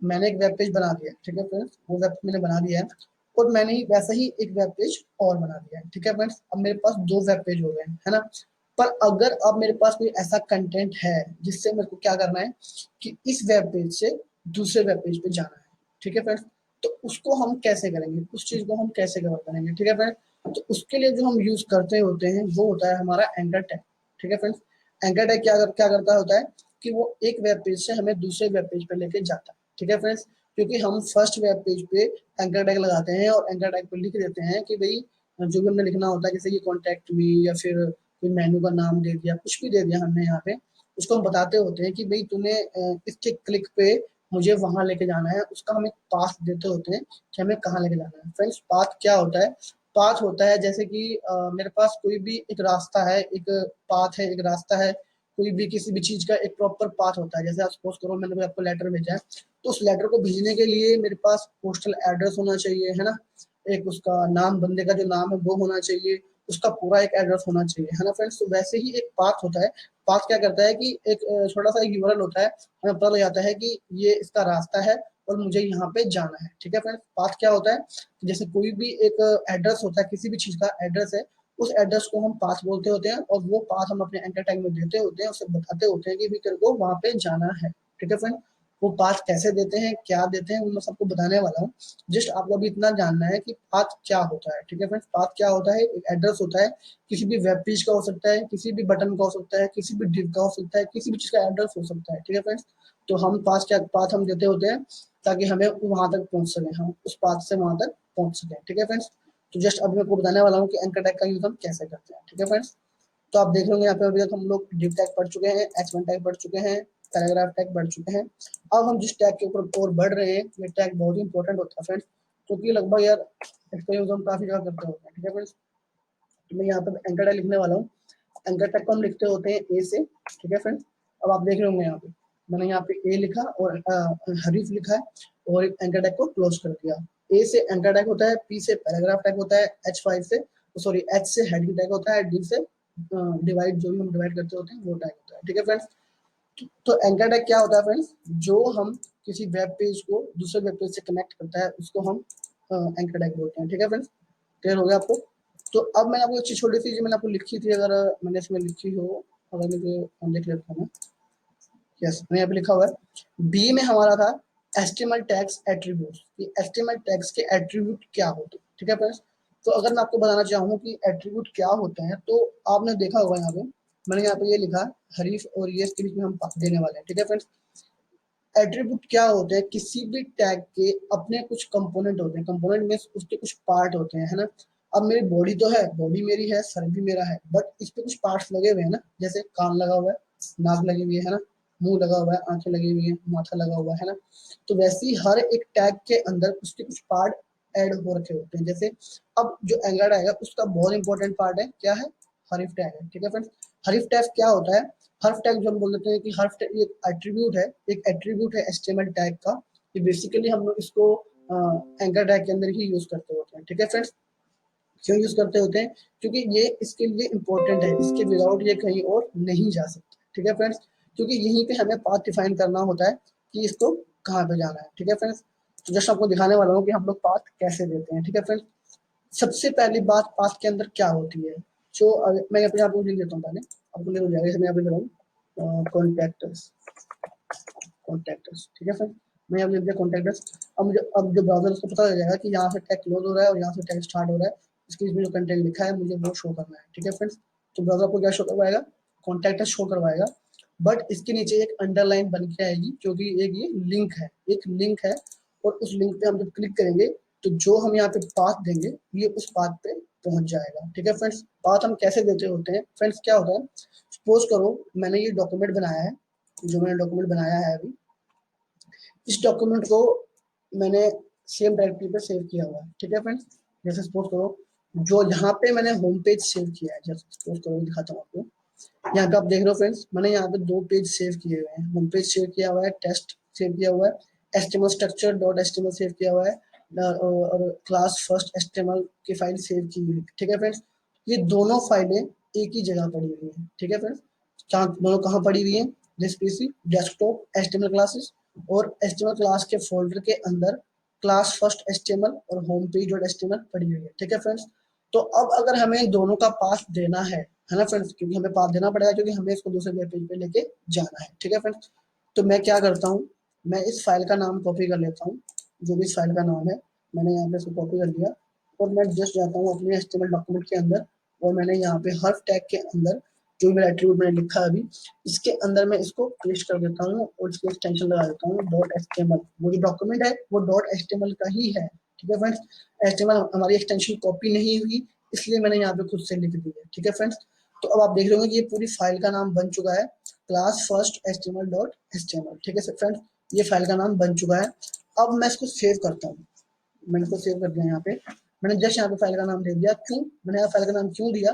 मैंने एक वेब पेज बना दिया, ठीक है फ्रेंड्स, वो वेब मैंने बना दिया है और मैंने ही वैसा ही एक वेब पेज और बना दिया है। ठीक है फ्रेंड्स, अब मेरे पास दो वेब पेज हो गए है ना। पर अगर अब मेरे पास कोई ऐसा कंटेंट है जिससे मेरे को क्या करना है कि इस वेब पेज से दूसरे वेब पेज पे जाना है। ठीक है फ्रेंड्स, तो उसको हम कैसे करेंगे, उस चीज को हम कैसे कवर करेंगे। ठीक है फ्रेंड्स, तो उसके लिए जो हम यूज करते होते हैं वो होता है हमारा एंकर टैग। ठीक है फ्रेंड्स, एंकर टैग क्या करता होता है कि वो एक वेब पेज से हमें दूसरे वेब पेज पे लेके जाता है। ठीक है फ्रेंड्स, क्योंकि हम फर्स्ट वेब पेज पे एंकर टैग लगाते हैं और एंकर टैग पे लिख देते हैं कि भाई जो भी हमने लिखना होता है, जैसे कि कॉन्टैक्ट मी या फिर कोई मेनू का नाम दे दिया, कुछ भी दे दिया हमने यहाँ पे, उसको हम बताते होते हैं कि भाई तूने इसके क्लिक पे मुझे वहां लेके जाना है। उसका हम एक पाथ देते होते हैं कि हमें कहाँ लेके जाना है। फ्रेंड्स, पाथ क्या होता है? पाथ होता है जैसे कि मेरे पास कोई भी एक रास्ता है, एक पाथ है, एक रास्ता है, कोई भी किसी भी चीज का एक प्रॉपर पाथ होता है। जैसे आप सपोज करो मैंने कोई आपको लेटर भेजा है, तो उस लेटर को भेजने के लिए मेरे पास पोस्टल एड्रेस होना चाहिए, है ना, एक उसका नाम, बंदे का जो नाम है वो होना चाहिए, उसका पूरा एक एड्रेस होना चाहिए, है ना फ्रेंड्स। तो वैसे ही एक पाथ होता है। पाथ क्या करता है कि एक छोटा सा एक यूआरएल होता है, हमें पता लग जाता है कि ये इसका रास्ता है और मुझे यहाँ पे जाना है। ठीक है फ्रेंड्स, पाथ क्या होता है? जैसे कोई भी एक एड्रेस होता है, किसी भी चीज का एड्रेस है, उस एड्रेस को हम पाथ बोलते होते हैं और वो पाथ हम अपने एंकर टैग में देते होते हैं, उसे बताते होते हैं कि भी तेरे को वहां पे जाना है। ठीक है फ्रेंड, वो पाथ कैसे देते हैं, क्या देते हैं, वो मैं सबको बताने वाला हूँ। जस्ट आपको अभी इतना जानना है कि पाथ क्या होता है। ठीक है फ्रेंड्स, पाथ क्या होता है? एक एड्रेस होता है, किसी भी वेब पेज का हो सकता है, किसी भी बटन का हो सकता है, किसी भी डिव का हो सकता है, किसी भी चीज का एड्रेस हो सकता है। ठीक है फ्रेंड्स, तो हम पाथ हम देते होते हैं ताकि हमें वहां तक पहुंच सके, हम उस पाथ से वहां तक पहुंच सके। ठीक है फ्रेंड्स, तो जस्ट अभी मैं आपको बताने वाला हूँ कि एंकर टैग का यूज हम कैसे करते हैं। ठीक है फ्रेंड्स, तो आप देख रहे यहाँ पे अभी तक हम लोग डिव टैग पढ़ चुके हैं, h1 टैग पढ़ चुके हैं, पैराग्राफ टैग पढ़ चुके हैं। अब हम जिस टैग के ऊपर और बढ़ रहे हैं, ये टैग बहुत ही इंपॉर्टेंट होता है फ्रेंड्स, क्योंकि लगभग यार इसका यूज हम काफी जगह करते होते हैं। ठीक है फ्रेंड्स, तो मैं यहाँ पे एंकर टैग लिखने वाला हूँ। एंकर टैग को हम लिखते होते हैं ए से। ठीक है फ्रेंड्स, अब आप देख रहे होंगे यहाँ पे मैंने यहाँ पे ए लिखा और हरीफ लिखा है और एंकर टैग को क्लोज कर दिया। ए से एंकर टैग होता है, पी से पैराग्राफ टैग होता है, H5 से सॉरी एच से हेडिंग टैग होता है, डी से डिवाइड, जो भी हम डिवाइड करते होते हैं वो टैग होता है। ठीक है फ्रेंड्स, तो एंकर टैग क्या होता है फ्रेंड्स? जो हम किसी वेब पेज को दूसरे वेब पेज से कनेक्ट करता है उसको हम एंकर टैग बोलते हैं। ठीक है फ्रेंड्स, क्लियर हो गया आपको? तो अब मैंने आपको एक चीज छोटी सी जो मैंने आपको लिखी थी, अगर मैंने इसमें लिखी हो, अगर मुझे देख लेता हूँ। यस, मैंने यहाँ पे लिखा हुआ है बी में हमारा था एस्टिमल टैग्स एट्रीब्यूट। ये एस्टिमल टैग्स के एट्रीब्यूट क्या होते हैं? ठीक है फ्रेंड्स, तो अगर मैं आपको बताना चाहूँ कि एट्रीब्यूट क्या होते हैं, तो आपने देखा होगा यहाँ पे मैंने यहाँ पे ये लिखा हरीफ और ये इसके बीच में हम देने वाले हैं। ठीक है फ्रेंड्स, एट्रीब्यूट क्या होते हैं? किसी भी टैग के अपने कुछ कंपोनेंट होते हैं, कंपोनेंट में उसके कुछ पार्ट होते हैं, है ना। अब मेरी बॉडी तो है, बॉडी मेरी है, सर भी मेरा है, बट इस पे कुछ पार्ट्स लगे हुए हैं ना, जैसे कान लगा हुआ है, नाक लगी हुई है ना, मुंह लगा हुआ है, आंखें लगी हुई है, माथा लगा हुआ है ना। तो वैसे ही हर एक टैग के अंदर उसके कुछ पार्ट ऐड हो रखे होते हैं। जैसे अब जो एंगल टैग है उसका बहुत इंपॉर्टेंट पार्ट है, क्या है? हरीफ टैग है। ठीक है फ्रेंड्स, हरीफ टैग क्या होता है? हर्फ टैग जो हम बोल देते हैं कि हर्फ टैग एक एट्रीब्यूट है, एक एट्रीब्यूट है एचटीएमएल टैग का। ये बेसिकली हम लोग इसको एंकर टैग के अंदर ही यूज करते होते हैं। ठीक है फ्रेंड्स, क्यों यूज करते होते हैं? क्योंकि ये इसके लिए इंपॉर्टेंट है, इसके विदाउट ये कहीं और नहीं जा सकते। ठीक है फ्रेंड्स, क्योंकि यहीं पे हमें पाथ डिफाइन करना होता है कि इसको कहाँ पे जाना है। ठीक है फ्रेंड्स, तो जस्ट आपको दिखाने वाला हूँ कि हम लोग पाथ कैसे देते हैं। ठीक है फ्रेंड्स, सबसे पहली बात पाथ के अंदर क्या होती है, जो मैं अपने आपको लिख देता हूँ पहले, आपको लिख हो जाएगा, इसमें यहाँ पे करूँ कॉन्टैक्टर्स, कॉन्टैक्टर्स। ठीक है फ्रेंड, मैं यहाँ लिख दिया कॉन्टैक्टर्स। अब जो ब्राउजर उसको पता लग जाएगा कि यहाँ से टैग क्लोज हो रहा है और यहाँ से टैग स्टार्ट हो रहा है, इसके बीच में जो कंटेंट लिखा है मुझे वो शो करना है। ठीक है फ्रेंड्स, तो ब्राउजर को क्या शो करवाएगा? कॉन्टैक्टर्स शो करवाएगा, बट इसके नीचे एक अंडरलाइन बन के आएगी क्योंकि एक ये लिंक है, एक लिंक है, और उस लिंक पे हम जब क्लिक करेंगे तो जो हम यहाँ पे पाथ देंगे ये उस पाथ पे पहुंच जाएगा। ठीक है फ्रेंड्स, पाथ हम कैसे देते होते हैं फ्रेंड्स? क्या होता है, सपोज करो मैंने ये डॉक्यूमेंट बनाया है, जो मैंने डॉक्यूमेंट बनाया है अभी, इस डॉक्यूमेंट को मैंने सेम डायरेक्टरी पे सेव किया हुआ है। ठीक है फ्रेंड्स, जैसे सपोज करो जो यहाँ पे मैंने होम पेज सेव किया है, जैसे सपोज करो दिखाता हूँ आपको, यहाँ पे आप देख रहे हो फ्रेंड्स, मैंने यहाँ पे 2 पेज सेव किए हुए हैं, होम पेज सेव किया हुआ है, टेस्ट सेव किया हुआ है, HTML structure dot HTML save किया हुआ है, और क्लास फर्स्ट एचटीएमएल की फाइल सेव की हुई है। ठीक है फ्रेंड्स, ये दोनों फाइलें एक ही जगह पड़ी हुई है। ठीक है फ्रेंड्स, दोनों कहाँ पड़ी हुई है? This PC desktop HTML classes, और एचटीएमएल क्लास के फोल्डर के अंदर क्लास फर्स्ट एचटीएमएल और होम पेज डॉट एचटीएमएल पड़ी हुई है। ठीक है फ्रेंड्स, तो अब अगर हमें दोनों का पाथ देना है ना फ्रेंड्स, क्योंकि हमें पाथ देना पड़ेगा क्योंकि हमें इसको दूसरे वेब पेज पे लेके जाना है। ठीक है फ्रेंड्स, तो मैं क्या करता हूँ, मैं इस फाइल का नाम कॉपी कर लेता हूँ, जो भी इस फाइल का नाम है मैंने यहाँ पे इसको कॉपी कर लिया, और मैं जस्ट जाता हूँ अपने एचटीएमएल डॉक्यूमेंट के अंदर और मैंने यहाँ पे हर टैग के अंदर जो मेरा एट्रीब्यूट मैंने लिखा है अभी, इसके अंदर मैं इसको पेस्ट कर देता हूँ और इसको एक्सटेंशन लगा देता हूँ .html। वो जो डॉक्यूमेंट है वो .html का ही है, ठीक है फ्रेंड्स। HTML हमारी एक्सटेंशन कॉपी नहीं हुई, इसलिए मैंने यहाँ पे खुद से लिख दी है, ठीक है फ्रेंड्स। तो अब आप देख रहे होंगे कि ये पूरी फाइल का नाम बन चुका है क्लास फर्स्ट html.html, ठीक है फ्रेंड्स, ये फाइल का नाम बन चुका है। अब मैं इसको सेव करता हूँ, मैंने इसको सेव कर दिया यहाँ पे। मैंने जस्ट यहाँ पे फाइल का नाम दे दिया। क्यों मैंने यहाँ फाइल का नाम क्यों दिया?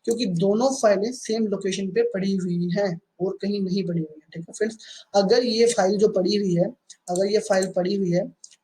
क्योंकि दोनों फाइलें सेम लोकेशन पे पड़ी हुई हैं और कहीं नहीं पड़ी हुई है, ठीक है फ्रेंड्स। अगर ये फाइल जो पड़ी हुई है, अगर ये फाइल पड़ी हुई है,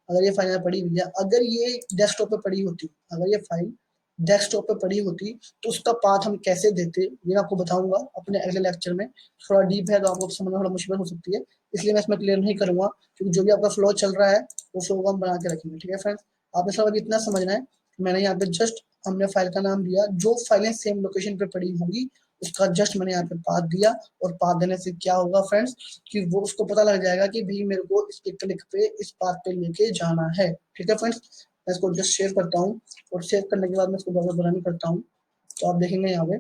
अगर ये फाइल पड़ी हुई है, अगर ये डेस्कटॉप पे पड़ी होती, अगर ये फाइल डेस्कटॉप पे पड़ी होती तो उसका पाथ हम कैसे देते ये मैं आपको बताऊंगा अपने अगले लेक्चर में। थोड़ा डीप है तो आपको समझना थोड़ा मुश्किल हो सकती है, इसलिए मैं इसमें क्लियर नहीं करूंगा, क्योंकि जो भी आपका फ्लो चल रहा है वो फ्लो को हम बना के रखेंगे, ठीक है फ्रेंड्स। आपने सब अभी इतना समझना है, मैंने यहाँ पे जस्ट हमने फाइल का नाम दिया, जो फाइलें सेम लोकेशन पे पड़ी होंगी उसका जस्ट मैंने यहाँ पे पाथ दिया, और पाथ देने से क्या होगा फ्रेंड्स कि वो उसको पता लग जाएगा कि भाई मेरे को इस क्लिक पे इस पाथ पे लेके जाना है, ठीक है फ्रेंड्स। मैं इसको जस्ट शेयर करता हूँ और सेव करने के बाद मैं इसको दोबारा रन करता हूँ, तो आप देखेंगे यहाँ पे,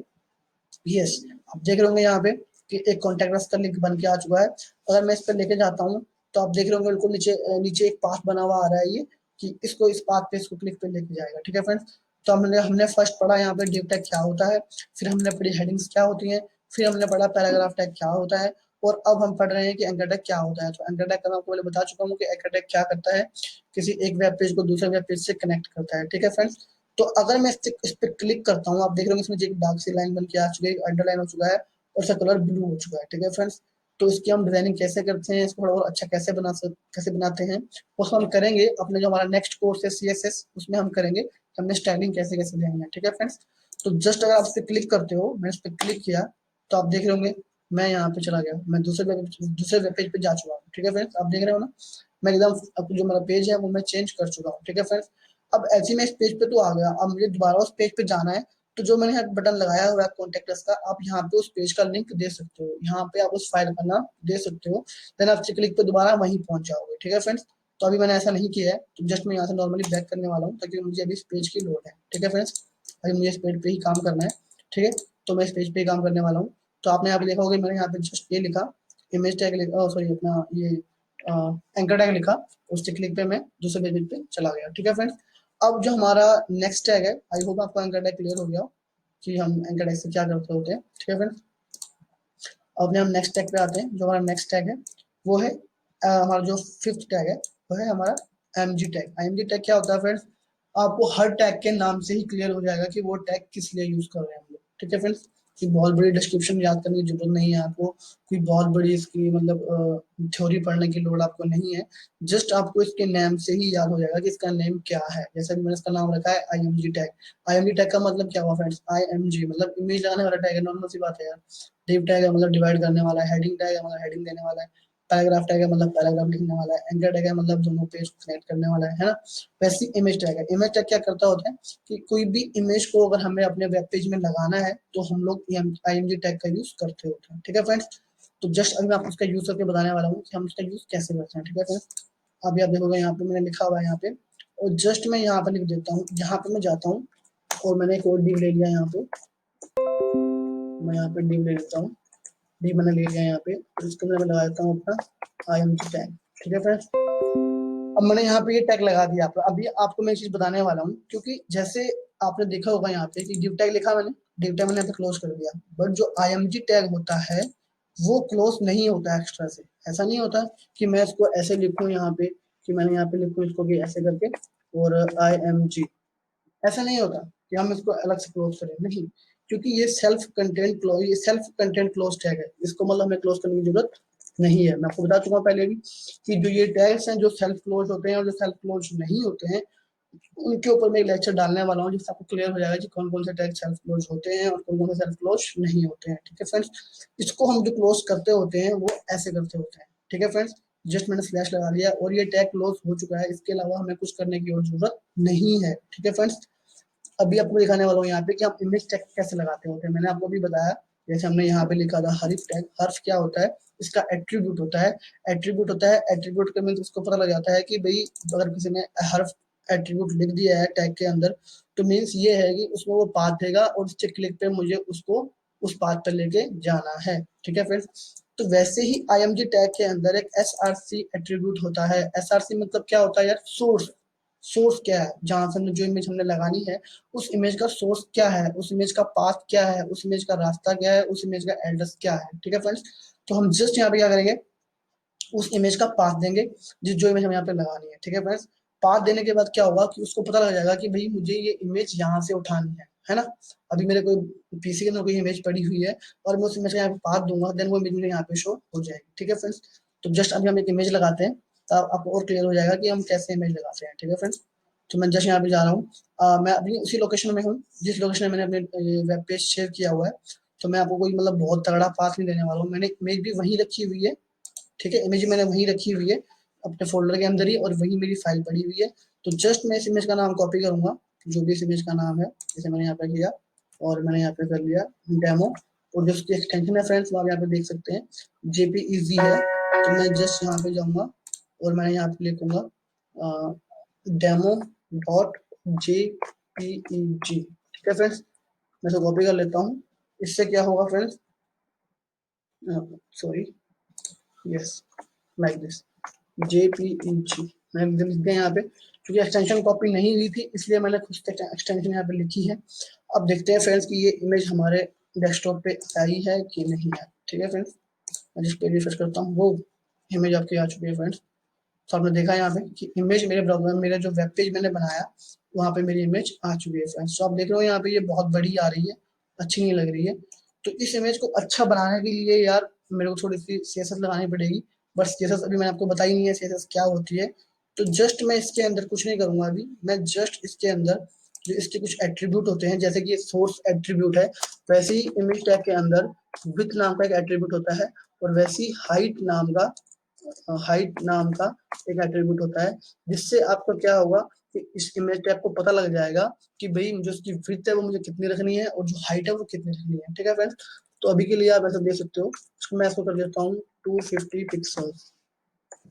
यस आप देख रहे होंगे यहाँ पे कि एक कॉन्टैक्ट अस का लिंक बन के आ चुका है। अगर मैं इस पर लेके जाता हूँ तो आप देख रहे होंगे बिल्कुल नीचे नीचे एक पाथ बना हुआ आ रहा है, ये कि इसको इस पाथ पे इसको क्लिक पे लेके जाएगा, ठीक है फ्रेंड्स। तो हमने हमने फर्स्ट पढ़ा यहाँ पे डिव टैग क्या होता है, फिर हमने पढ़ी हेडिंग्स क्या होती हैं, फिर हमने पढ़ा पैराग्राफ टैग क्या होता है, और अब हम पढ़ रहे हैं कि एंकर टैग क्या होता है। तो एंकर टैग का मैं आपको पहले बता चुका हूँ कि एंकर टैग क्या करता है, किसी एक वेब पेज को दूसरे वेब पेज से कनेक्ट करता है, ठीक है फ्रेंड्स। तो अगर मैं इस पे क्लिक करता हूँ, आप देख रहे होंगे इसमें एक डार्क सी लाइन बन के आ चुकी है, अंडरलाइन हो चुका है और इसका कलर ब्लू हो चुका है, ठीक है फ्रेंड्स। तो इसकी हम डिजाइनिंग कैसे करते हैं, इसको थोड़ा और अच्छा कैसे बनाते हैं, उसको हम करेंगे अपने जो हमारा नेक्स्ट कोर्स है CSS, उसमें हम करेंगे कि हमने स्टाइलिंग कैसे कैसे देनी है, ठीक है फ्रेंड्स। तो जस्ट अगर आप इस पे क्लिक करते हो, मैंने इस पे क्लिक किया तो आप देख रहे होंगे मैं यहाँ पे चला गया, मैं दूसरे वेब पेज पे जा चुका हूँ, ठीक है फ्रेंड्स। आप देख रहे हो ना, मैं एकदम अब जो मेरा पेज है वो मैं चेंज कर चुका हूँ, ठीक है फ्रेंड्स। अब ऐसे में इस पेज पे तो आ गया, अब मुझे दोबारा उस पेज पे जाना है, तो जो मैंने यहाँ बटन लगाया हुआ है कॉन्टेक्ट अस का, आप यहाँ पे उस पेज का लिंक दे सकते हो, यहाँ पे आप उस फाइल का नाम दे सकते हो, देन आप क्लिक पे दोबारा वहीं पहुंच जाओगे, ठीक है फ्रेंड्स। तो अभी मैंने ऐसा नहीं किया है, तो जस्ट मैं यहाँ से नॉर्मली बैक करने वाला हूँ ताकि मुझे अभी इस पेज की लोड है, ठीक है फ्रेंड्स। अभी मुझे इस पेज पे ही काम करना है, ठीक है। तो मैं इस पेज पे ही काम करने वाला हूँ। तो आपने यहाँ पे देखा होगा मैंने यहाँ पे जस्ट ये लिखा, इमेज टैग लिखा, सॉरी अपना ये एंकर टैग लिखा, उसके क्लिक पे मैं दूसरे पेज पे चला गया, ठीक है फ्रेंड्स। अब जो हमारा नेक्स्ट टैग है, आई होप आपको एंकर टैग क्लियर हो गया हो कि हम एंकर टैग से क्या करते होते हैं, ठीक है फ्रेंड्स। अब हम नेक्स्ट टैग पे आते हैं, जो हमारा नेक्स्ट टैग है वो है हमारा जो फिफ्थ टैग है वो है हमारा mg टैग। mg टैग क्या होता है फ्रेंड्स, आपको हर टैग के नाम से ही क्लियर हो जाएगा कि वो टैग किस लिए यूज कर रहे हैं हम लोग, ठीक है फ्रेंड्स। कि बहुत बड़ी डिस्क्रिप्शन याद करने की जरूरत नहीं है आपको, कोई बहुत बड़ी इसकी मतलब थ्योरी पढ़ने की लोड आपको नहीं है, जस्ट आपको इसके नेम से ही याद हो जाएगा कि इसका नेम क्या है। जैसे कि मैंने इसका नाम रखा है IMG टैग। IMG टैग का मतलब क्या हुआ फ्रेंड्स, IMG मतलब इमेज लगाने वाला टैग है, नॉर्मल सी बात है यार। डिव टैग है मतलब डिवाइड करने वाला है, हेडिंग टैग है मतलब हेडिंग देने वाला है, पैराग्राफ टैग है मतलब पैराग्राफ लिखने वाला है, एंकर टैग है मतलब दोनों पेज को कनेक्ट करने वाला है ना। वैसे इमेज टैग है, इमेज टैग क्या करता होता है कि कोई भी इमेज को अगर हमें अपने वेब पेज में लगाना है तो हम लोग IMG टैग का यूज करते होते हैं, ठीक है फ्रेंड्स। तो जस्ट अभी मैं आपको उसका यूज करके बताने वाला हूँ कि हम उसका यूज कैसे करते हैं, ठीक है फ्रेंड्स। अभी आप देखोगे यहाँ पे मैंने लिखा हुआ है यहाँ पे, और जस्ट मैं यहाँ पे लिख देता हूँ, यहाँ पे मैं जाता हूँ और मैंने एक और डिव ले लिया यहाँ पे, मैं यहाँ पे डिव ले लेता हूँ, डी मैंने ले लिया यहाँ पे, और इसके अंदर मैं लगा देता हूँ अपना IMG टैग, ठीक है फ्रेंड्स। अब मैंने यहाँ पे ये टैग लगा दिया, आप अभी आपको मैं एक चीज बताने वाला हूँ, क्योंकि जैसे आपने देखा होगा यहाँ पे कि डिव टैग लिखा मैंने, डिव टैग मैंने यहाँ पे क्लोज कर दिया, बट जो IMG टैग होता है वो क्लोज नहीं होता एक्स्ट्रा से। ऐसा नहीं होता कि मैं इसको ऐसे लिखूं यहाँ पे, कि मैंने यहाँ पे लिखूं इसको कि ऐसे करके और IMG, ऐसा नहीं होता कि हम इसको अलग से क्लोज करें, नहीं, क्योंकि ये सेल्फ कंटेंट क्लोज टैग है, इसको मतलब हमें क्लोज करने की जरूरत नहीं है। मैं आपको बता चुका हूँ पहले भी कि जो ये टैग्स हैं जो सेल्फ क्लोज होते हैं और जो सेल्फ क्लोज नहीं होते हैं, उनके ऊपर मैं एक लेक्चर डालने वाला हूँ जिससे आपको क्लियर हो जाएगा कि कौन कौन से टैग सेल्फ क्लोज होते हैं और कौन कौन से सेल्फ क्लोज नहीं होते हैं, ठीक है फ्रेंड्स। इसको हम जो क्लोज करते होते हैं वो ऐसे करते होते हैं, ठीक है फ्रेंड्स। जस्ट मैंने स्लैश लगा दिया और ये टैग क्लोज हो चुका है, इसके अलावा हमें कुछ करने की और जरूरत नहीं है, ठीक है फ्रेंड्स। अभी आपको दिखाने वाला हूँ यहाँ पे कि आप इमेज टैग कैसे लगाते होते हैं। मैंने आपको भी बताया, जैसे हमने यहाँ पे लिखा था हर्फ टैग, हर्फ क्या होता है, इसका एट्रीब्यूट होता है, एट्रीब्यूट होता है, एट्रीब्यूट का मीन्स उसको पता लग जाता है कि भाई अगर किसी ने हर्फ एट्रीब्यूट लिख दिया है टैग के अंदर, तो मीन्स ये है कि उसमें वो पाथ देगा और उसके क्लिक पे मुझे उसको उस पाथ पर लेके जाना है। ठीक है फ्रेंड्स, तो वैसे ही IMG टैग के अंदर एक SRC एट्रीब्यूट होता है। SRC मतलब क्या होता है यार? सोर्स। सोर्स क्या है? जहां से हमने जो इमेज हमने लगानी है उस इमेज का सोर्स क्या है, उस इमेज का पाथ क्या है, उस इमेज का रास्ता क्या है, उस इमेज का एड्रेस क्या है। ठीक है फ्रेंड्स, तो हम जस्ट यहाँ पे क्या करेंगे, उस इमेज का पाथ देंगे जिस जो इमेज हमें यहाँ पे लगानी है। ठीक है फ्रेंड्स, पाथ देने के बाद क्या होगा कि उसको पता लग जाएगा कि भाई मुझे ये इमेज यहाँ से उठानी है ना। अभी मेरे कोई पीसी के अंदर कोई इमेज पड़ी हुई है और मैं उस इमेज का यहाँ पे पाथ दूंगा, देन वो इमेज मुझे यहाँ पे शो हो जाएगी। ठीक है फ्रेंड्स, तो जस्ट अभी हम एक इमेज लगाते हैं तो आपको और क्लियर हो जाएगा कि हम कैसे इमेज लगाते हैं। ठीक है फ्रेंड्स, तो मैं जस्ट यहाँ पे जा रहा हूँ, मैं अभी उसी लोकेशन में हूँ जिस लोकेशन में मैंने अपने वेब पेज शेयर किया हुआ है। तो मैं आपको कोई मतलब बहुत तगड़ा पाथ नहीं देने वाला हूँ, मैंने इमेज भी वहीं रखी हुई है। ठीक है, इमेज मैंने वहीं रखी हुई है अपने फोल्डर के अंदर ही, और वही मेरी फाइल पड़ी हुई है। तो जस्ट मैं इस इमेज का नाम कॉपी करूंगा, जो भी इस इमेज का नाम है, जैसे मैंने यहाँ पे किया और मैंने यहाँ पे कर लिया डेमो, और जो उसकी एक्सटेंशन है फ्रेंड्स वो आप यहाँ पे देख सकते हैं, JPEG है। तो मैं जस्ट यहाँ पे जाऊंगा और मैं यहाँ पे लिखूंगा डेमो डॉट JPEG। ठीक है फ्रेंड्स, मैं इसे कॉपी कर लेता हूँ। इससे क्या होगा friends, sorry, yes, like this JPEG मैंने लिख दिया यहाँ पे, क्योंकि एक्सटेंशन कॉपी नहीं हुई थी इसलिए मैंने खुद से एक्सटेंशन यहाँ पे लिखी है। अब देखते हैं फ्रेंड्स कि ये इमेज हमारे डेस्कटॉप पे आई है कि नहीं है। ठीक है फ्रेंड्स, मैं जिस पे रिफ्रेश करता हूँ वो इमेज आपकी आ चुकी है फ्रेंड्स। तो आपने देखा यहाँ पे कि इमेज मेरे ब्राउजर में, मेरा जो वेब पेज मैंने बनाया वहाँ पे मेरी इमेज आ चुकी है फ्रेंड्स। तो आप देख रहे हो यहाँ पे ये बहुत बड़ी आ रही है, अच्छी नहीं लग रही है। तो इस इमेज को अच्छा बनाने के लिए यार मेरे को थोड़ी सी CSS लगानी पड़ेगी, बट CSS अभी मैंने आपको बताई नहीं है CSS क्या होती है। तो जस्ट मैं इसके अंदर कुछ नहीं करूंगा अभी, मैं जस्ट इसके अंदर जो इसके कुछ एट्रीब्यूट होते हैं, जैसे कि ये सोर्स एट्रीब्यूट है, वैसे ही इमेज टैग के अंदर विथ नाम का एक एट्रीब्यूट होता है, और वैसे ही हाइट नाम का एक एट्रीब्यूट होता है, जिससे आपका क्या होगा कि इस इमेज टैग को पता लग जाएगा कि भाई जो उसकी विड्थ है वो मुझे कितनी रखनी है और जो हाइट है वो कितनी रखनी है। ठीक है फ्रेंड्स, तो अभी के लिए आप ऐसा देख सकते हो, मैं इसको कर देता हूँ 250 पिक्सल्स।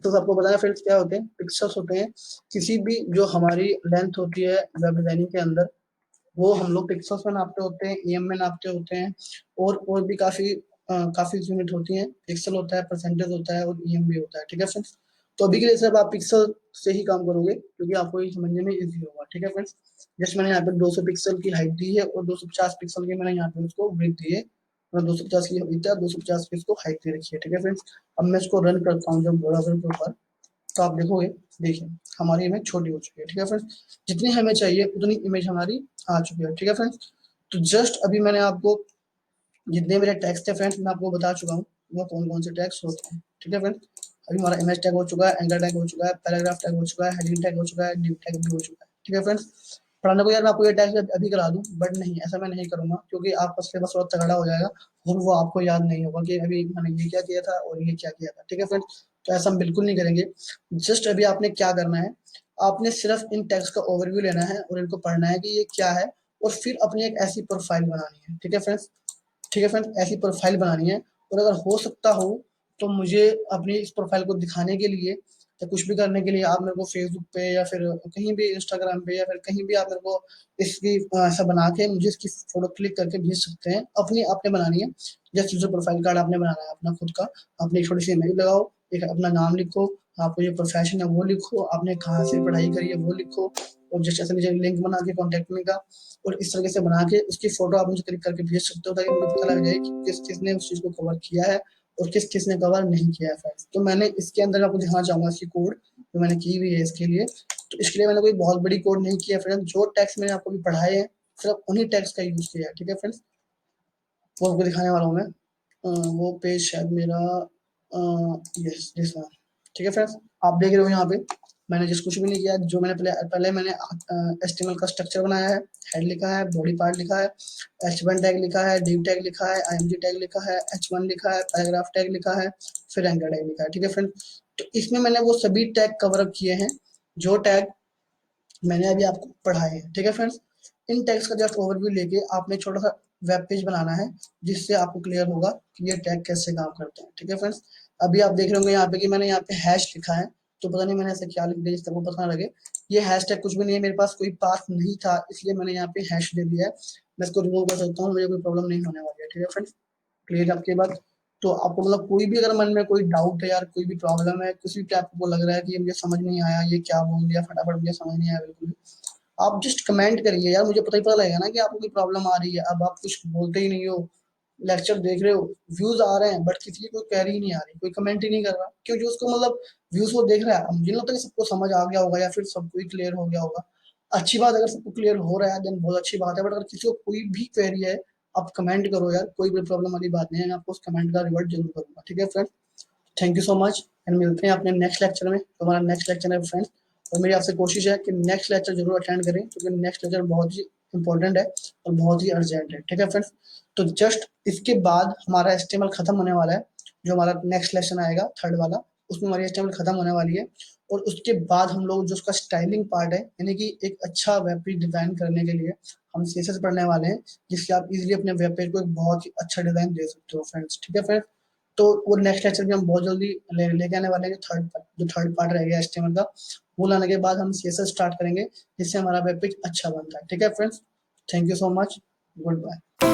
तो आपको बताया फ्रेंड्स क्या होते हैं, पिक्सल्स होते हैं किसी भी जो हमारी लेंथ होती है वेब डिजाइनिंग के अंदर, वो हम लोग पिक्सल्स में नापते होते हैं, EM में नापते होते हैं, और भी काफी यूनिट होती हैं। पिक्सल होता है, परसेंटेज होता है और EM भी होता है। ठीक है फ्रेंड्स, तो अभी के लिए सिर्फ आप पिक्सल से ही काम करोगे क्योंकि आपको ये समझने में इजी होगा। ठीक है फ्रेंड्स, जस्ट मैंने यहाँ पे 200 पिक्सल की हाइट दी है और 250 पिक्सल की मैंने यहाँ पे उसको विड्थ दी है, 250 की विड्थ है, 250 की इसको हाइट दे रखी है। ठीक है फ्रेंड्स, अब मैं इसको रन करता हूँ जब ब्राउजर के ऊपर, तो आप देखोगे, देखिए हमारी इमेज छोटी हो चुकी है। ठीक है फ्रेंड्स, जितनी हमें चाहिए उतनी इमेज हमारी आ चुकी है। ठीक है फ्रेंड्स, तो जस्ट अभी मैंने आपको जितने मेरे टैग्स थे फ्रेंड्स मैं आपको बता चुका हूँ वो कौन कौन से टैग्स होते हैं। ठीक है फ्रेंड्स, अभी हमारा इमेज टैग हो चुका है, एंकर टैग हो चुका है, पैराग्राफ टैग हो चुका है, हेडिंग टैग हो चुका है, डिव टैग भी हो चुका है। ठीक है फ्रेंड्स, पढ़ाने को यार मैं आपको ये टैग अभी करा दूं, बट नहीं, ऐसा मैं नहीं करूंगा क्योंकि आपका सिलेबस थोड़ा तगड़ा हो जाएगा और वो आपको याद नहीं होगा कि अभी मैंने ये क्या किया था और ये क्या किया था। ठीक है फ्रेंड्स, तो ऐसा हम बिल्कुल नहीं करेंगे। जस्ट अभी आपने क्या करना है, आपने सिर्फ इन टैग्स का ओवरव्यू लेना है और इनको पढ़ना है कि ये क्या है, और फिर अपनी एक ऐसी प्रोफाइल बनानी है। ठीक है फ्रेंड्स, ठीक है फ्रेंड्स, ऐसी प्रोफाइल बनानी है, और अगर हो सकता हो तो मुझे अपनी इस प्रोफाइल को दिखाने के लिए या कुछ भी करने के लिए आप मेरे को फेसबुक पे या फिर कहीं भी इंस्टाग्राम पे या फिर कहीं भी आप मेरे को इसकी ऐसा बना के मुझे इसकी फोटो क्लिक करके भेज सकते हैं। अपनी आपने बनानी है, जैसे जो प्रोफाइल कार्ड आपने बनाना है अपना खुद का, अपनी एक छोटी सी इमेज लगाओ, एक अपना नाम लिखो, आपको जो प्रोफेशन है वो लिखो, आपने कहाँ से पढ़ाई करी है वो लिखो, और जैसे ऐसे नीचे लिंक बना के कॉन्टेक्ट में का, और इस तरीके से बना के उसकी फोटो आप मुझे क्लिक करके भेज सकते हो ताकि मुझे पता लग जाए कि किस किसने उस चीज को कवर किया है और किस किसने कवर नहीं किया है फ्रेंड्स। तो मैंने इसके अंदर आपको दिखाना चाहूंगा इसकी कोड जो मैंने की हुई है इसके लिए। तो इसके लिए मैंने कोई बहुत बड़ी कोड नहीं किया फ्रेंड्स, जो टैक्स मैंने आपको भी पढ़ाए हैं सिर्फ उन्हीं टैक्स का यूज किया है। ठीक है फ्रेंड्स, वो आपको दिखाने वाला हूँ मैं। वो पेज शायद मेरा, यस दिस वन। ठीक है फ्रेंड्स, आप देख रहे हो यहाँ पे मैंने जिस कुछ भी नहीं किया, जो मैंने पहले मैंने HTML का स्ट्रक्चर बनाया है, हेड लिखा है, बॉडी पार्ट लिखा है, H1 टैग लिखा है, div टैग लिखा है, IMG टैग लिखा है, H1 लिखा है, पैराग्राफ टैग लिखा है, फिर एंकर टैग लिखा है। ठीक है फ्रेंड, तो इसमें मैंने वो सभी टैग कवर अप किए हैं जो टैग मैंने अभी आपको पढ़ाए हैं। ठीक है फ्रेंड्स, इन टैग्स का जस्ट ओवरव्यू लेके आपने छोटा सा वेब पेज बनाना है जिससे आपको क्लियर होगा कि ये टैग कैसे काम करते हैं। ठीक है फ्रेंड्स, अभी आप देख रहे होंगे यहाँ पे कि मैंने यहाँ पे हैश लिखा है, तो पता नहीं मैंने ऐसे क्या लिख दिया जिससे वो पता ना लगे। ये हैशटैग कुछ भी नहीं है, मेरे पास कोई पाथ नहीं था, इसलिए मैंने यहाँ पे हैश दे दिया है। मैं इसको रिमूव कर सकता हूँ, मुझे कोई प्रॉब्लम नहीं होने वाली है। ठीक है फ्रेंड्स, क्लियर आपकी बात। तो आपको मतलब कोई भी अगर मन में कोई डाउट है यार, कोई भी प्रॉब्लम है, किसी भी आपको लग रहा है कि ये मुझे समझ नहीं आया, ये क्या बोल दिया फटाफट, मुझे समझ नहीं आया बिल्कुल भी, आप जस्ट कमेंट करिए यार, मुझे पता लगेगा ना कि आपको कोई प्रॉब्लम आ रही है। अब आप कुछ बोलते ही नहीं हो, लेक्चर देख रहे हो, व्यूज आ रहे हैं बट किसी की कोई क्वेरी ही नहीं आ रही, कोई कमेंट ही नहीं कर रहा, क्यों? जो उसको मतलब व्यूज वो देख रहा है, मुझे नहीं लगता कि सबको समझ आ गया होगा या फिर सबको ही क्लियर हो गया होगा। अच्छी बात, अगर सबको क्लियर हो रहा है देन बहुत अच्छी बात है, बट अगर किसी को कोई भी क्वेरी है, आप कमेंट करो यार, कोई भी प्रॉब्लम वाली बात नहीं है, मैं आपको उस कमेंट का रिवर्ट जरूर करूंगा। ठीक है friend, thank you so much, and मिलते हैं अपने नेक्स्ट लेक्चर में। हमारा नेक्स्ट लेक्चर है फ्रेंड्स, और मेरी आपसे कोशिश है कि नेक्स्ट लेक्चर जरूर अटेंड करें, क्योंकि नेक्स्ट लेक्चर बहुत ही इंपॉर्टेंट है और बहुत ही अर्जेंट है। ठीक है फ्रेंड्स, तो जस्ट इसके बाद हमारा एचटीएमएल खत्म होने वाला है, जो हमारा नेक्स्ट लेसन आएगा थर्ड वाला, उसमें हमारी एचटीएमएल खत्म होने वाली है। और उसके बाद हम लोग जो उसका स्टाइलिंग पार्ट है, यानी कि एक अच्छा वेब पेज डिजाइन करने के लिए हम सीएसएस पढ़ने वाले हैं, जिससे आप इजीली अपने वेब पेज को एक बहुत ही अच्छा डिजाइन दे सकते हो फ्रेंड्स। ठीक है फ्रेंड्स, तो वो नेक्स्ट लेक्चर भी हम बहुत जल्दी लेके आने वाले हैं, जो थर्ड पार्ट रहेगा एचटीएमएल का, वो लाने के बाद हम सीएसएस स्टार्ट करेंगे, जिससे हमारा वेब पेज अच्छा बनता है। ठीक है friends, thank you so much, good bye.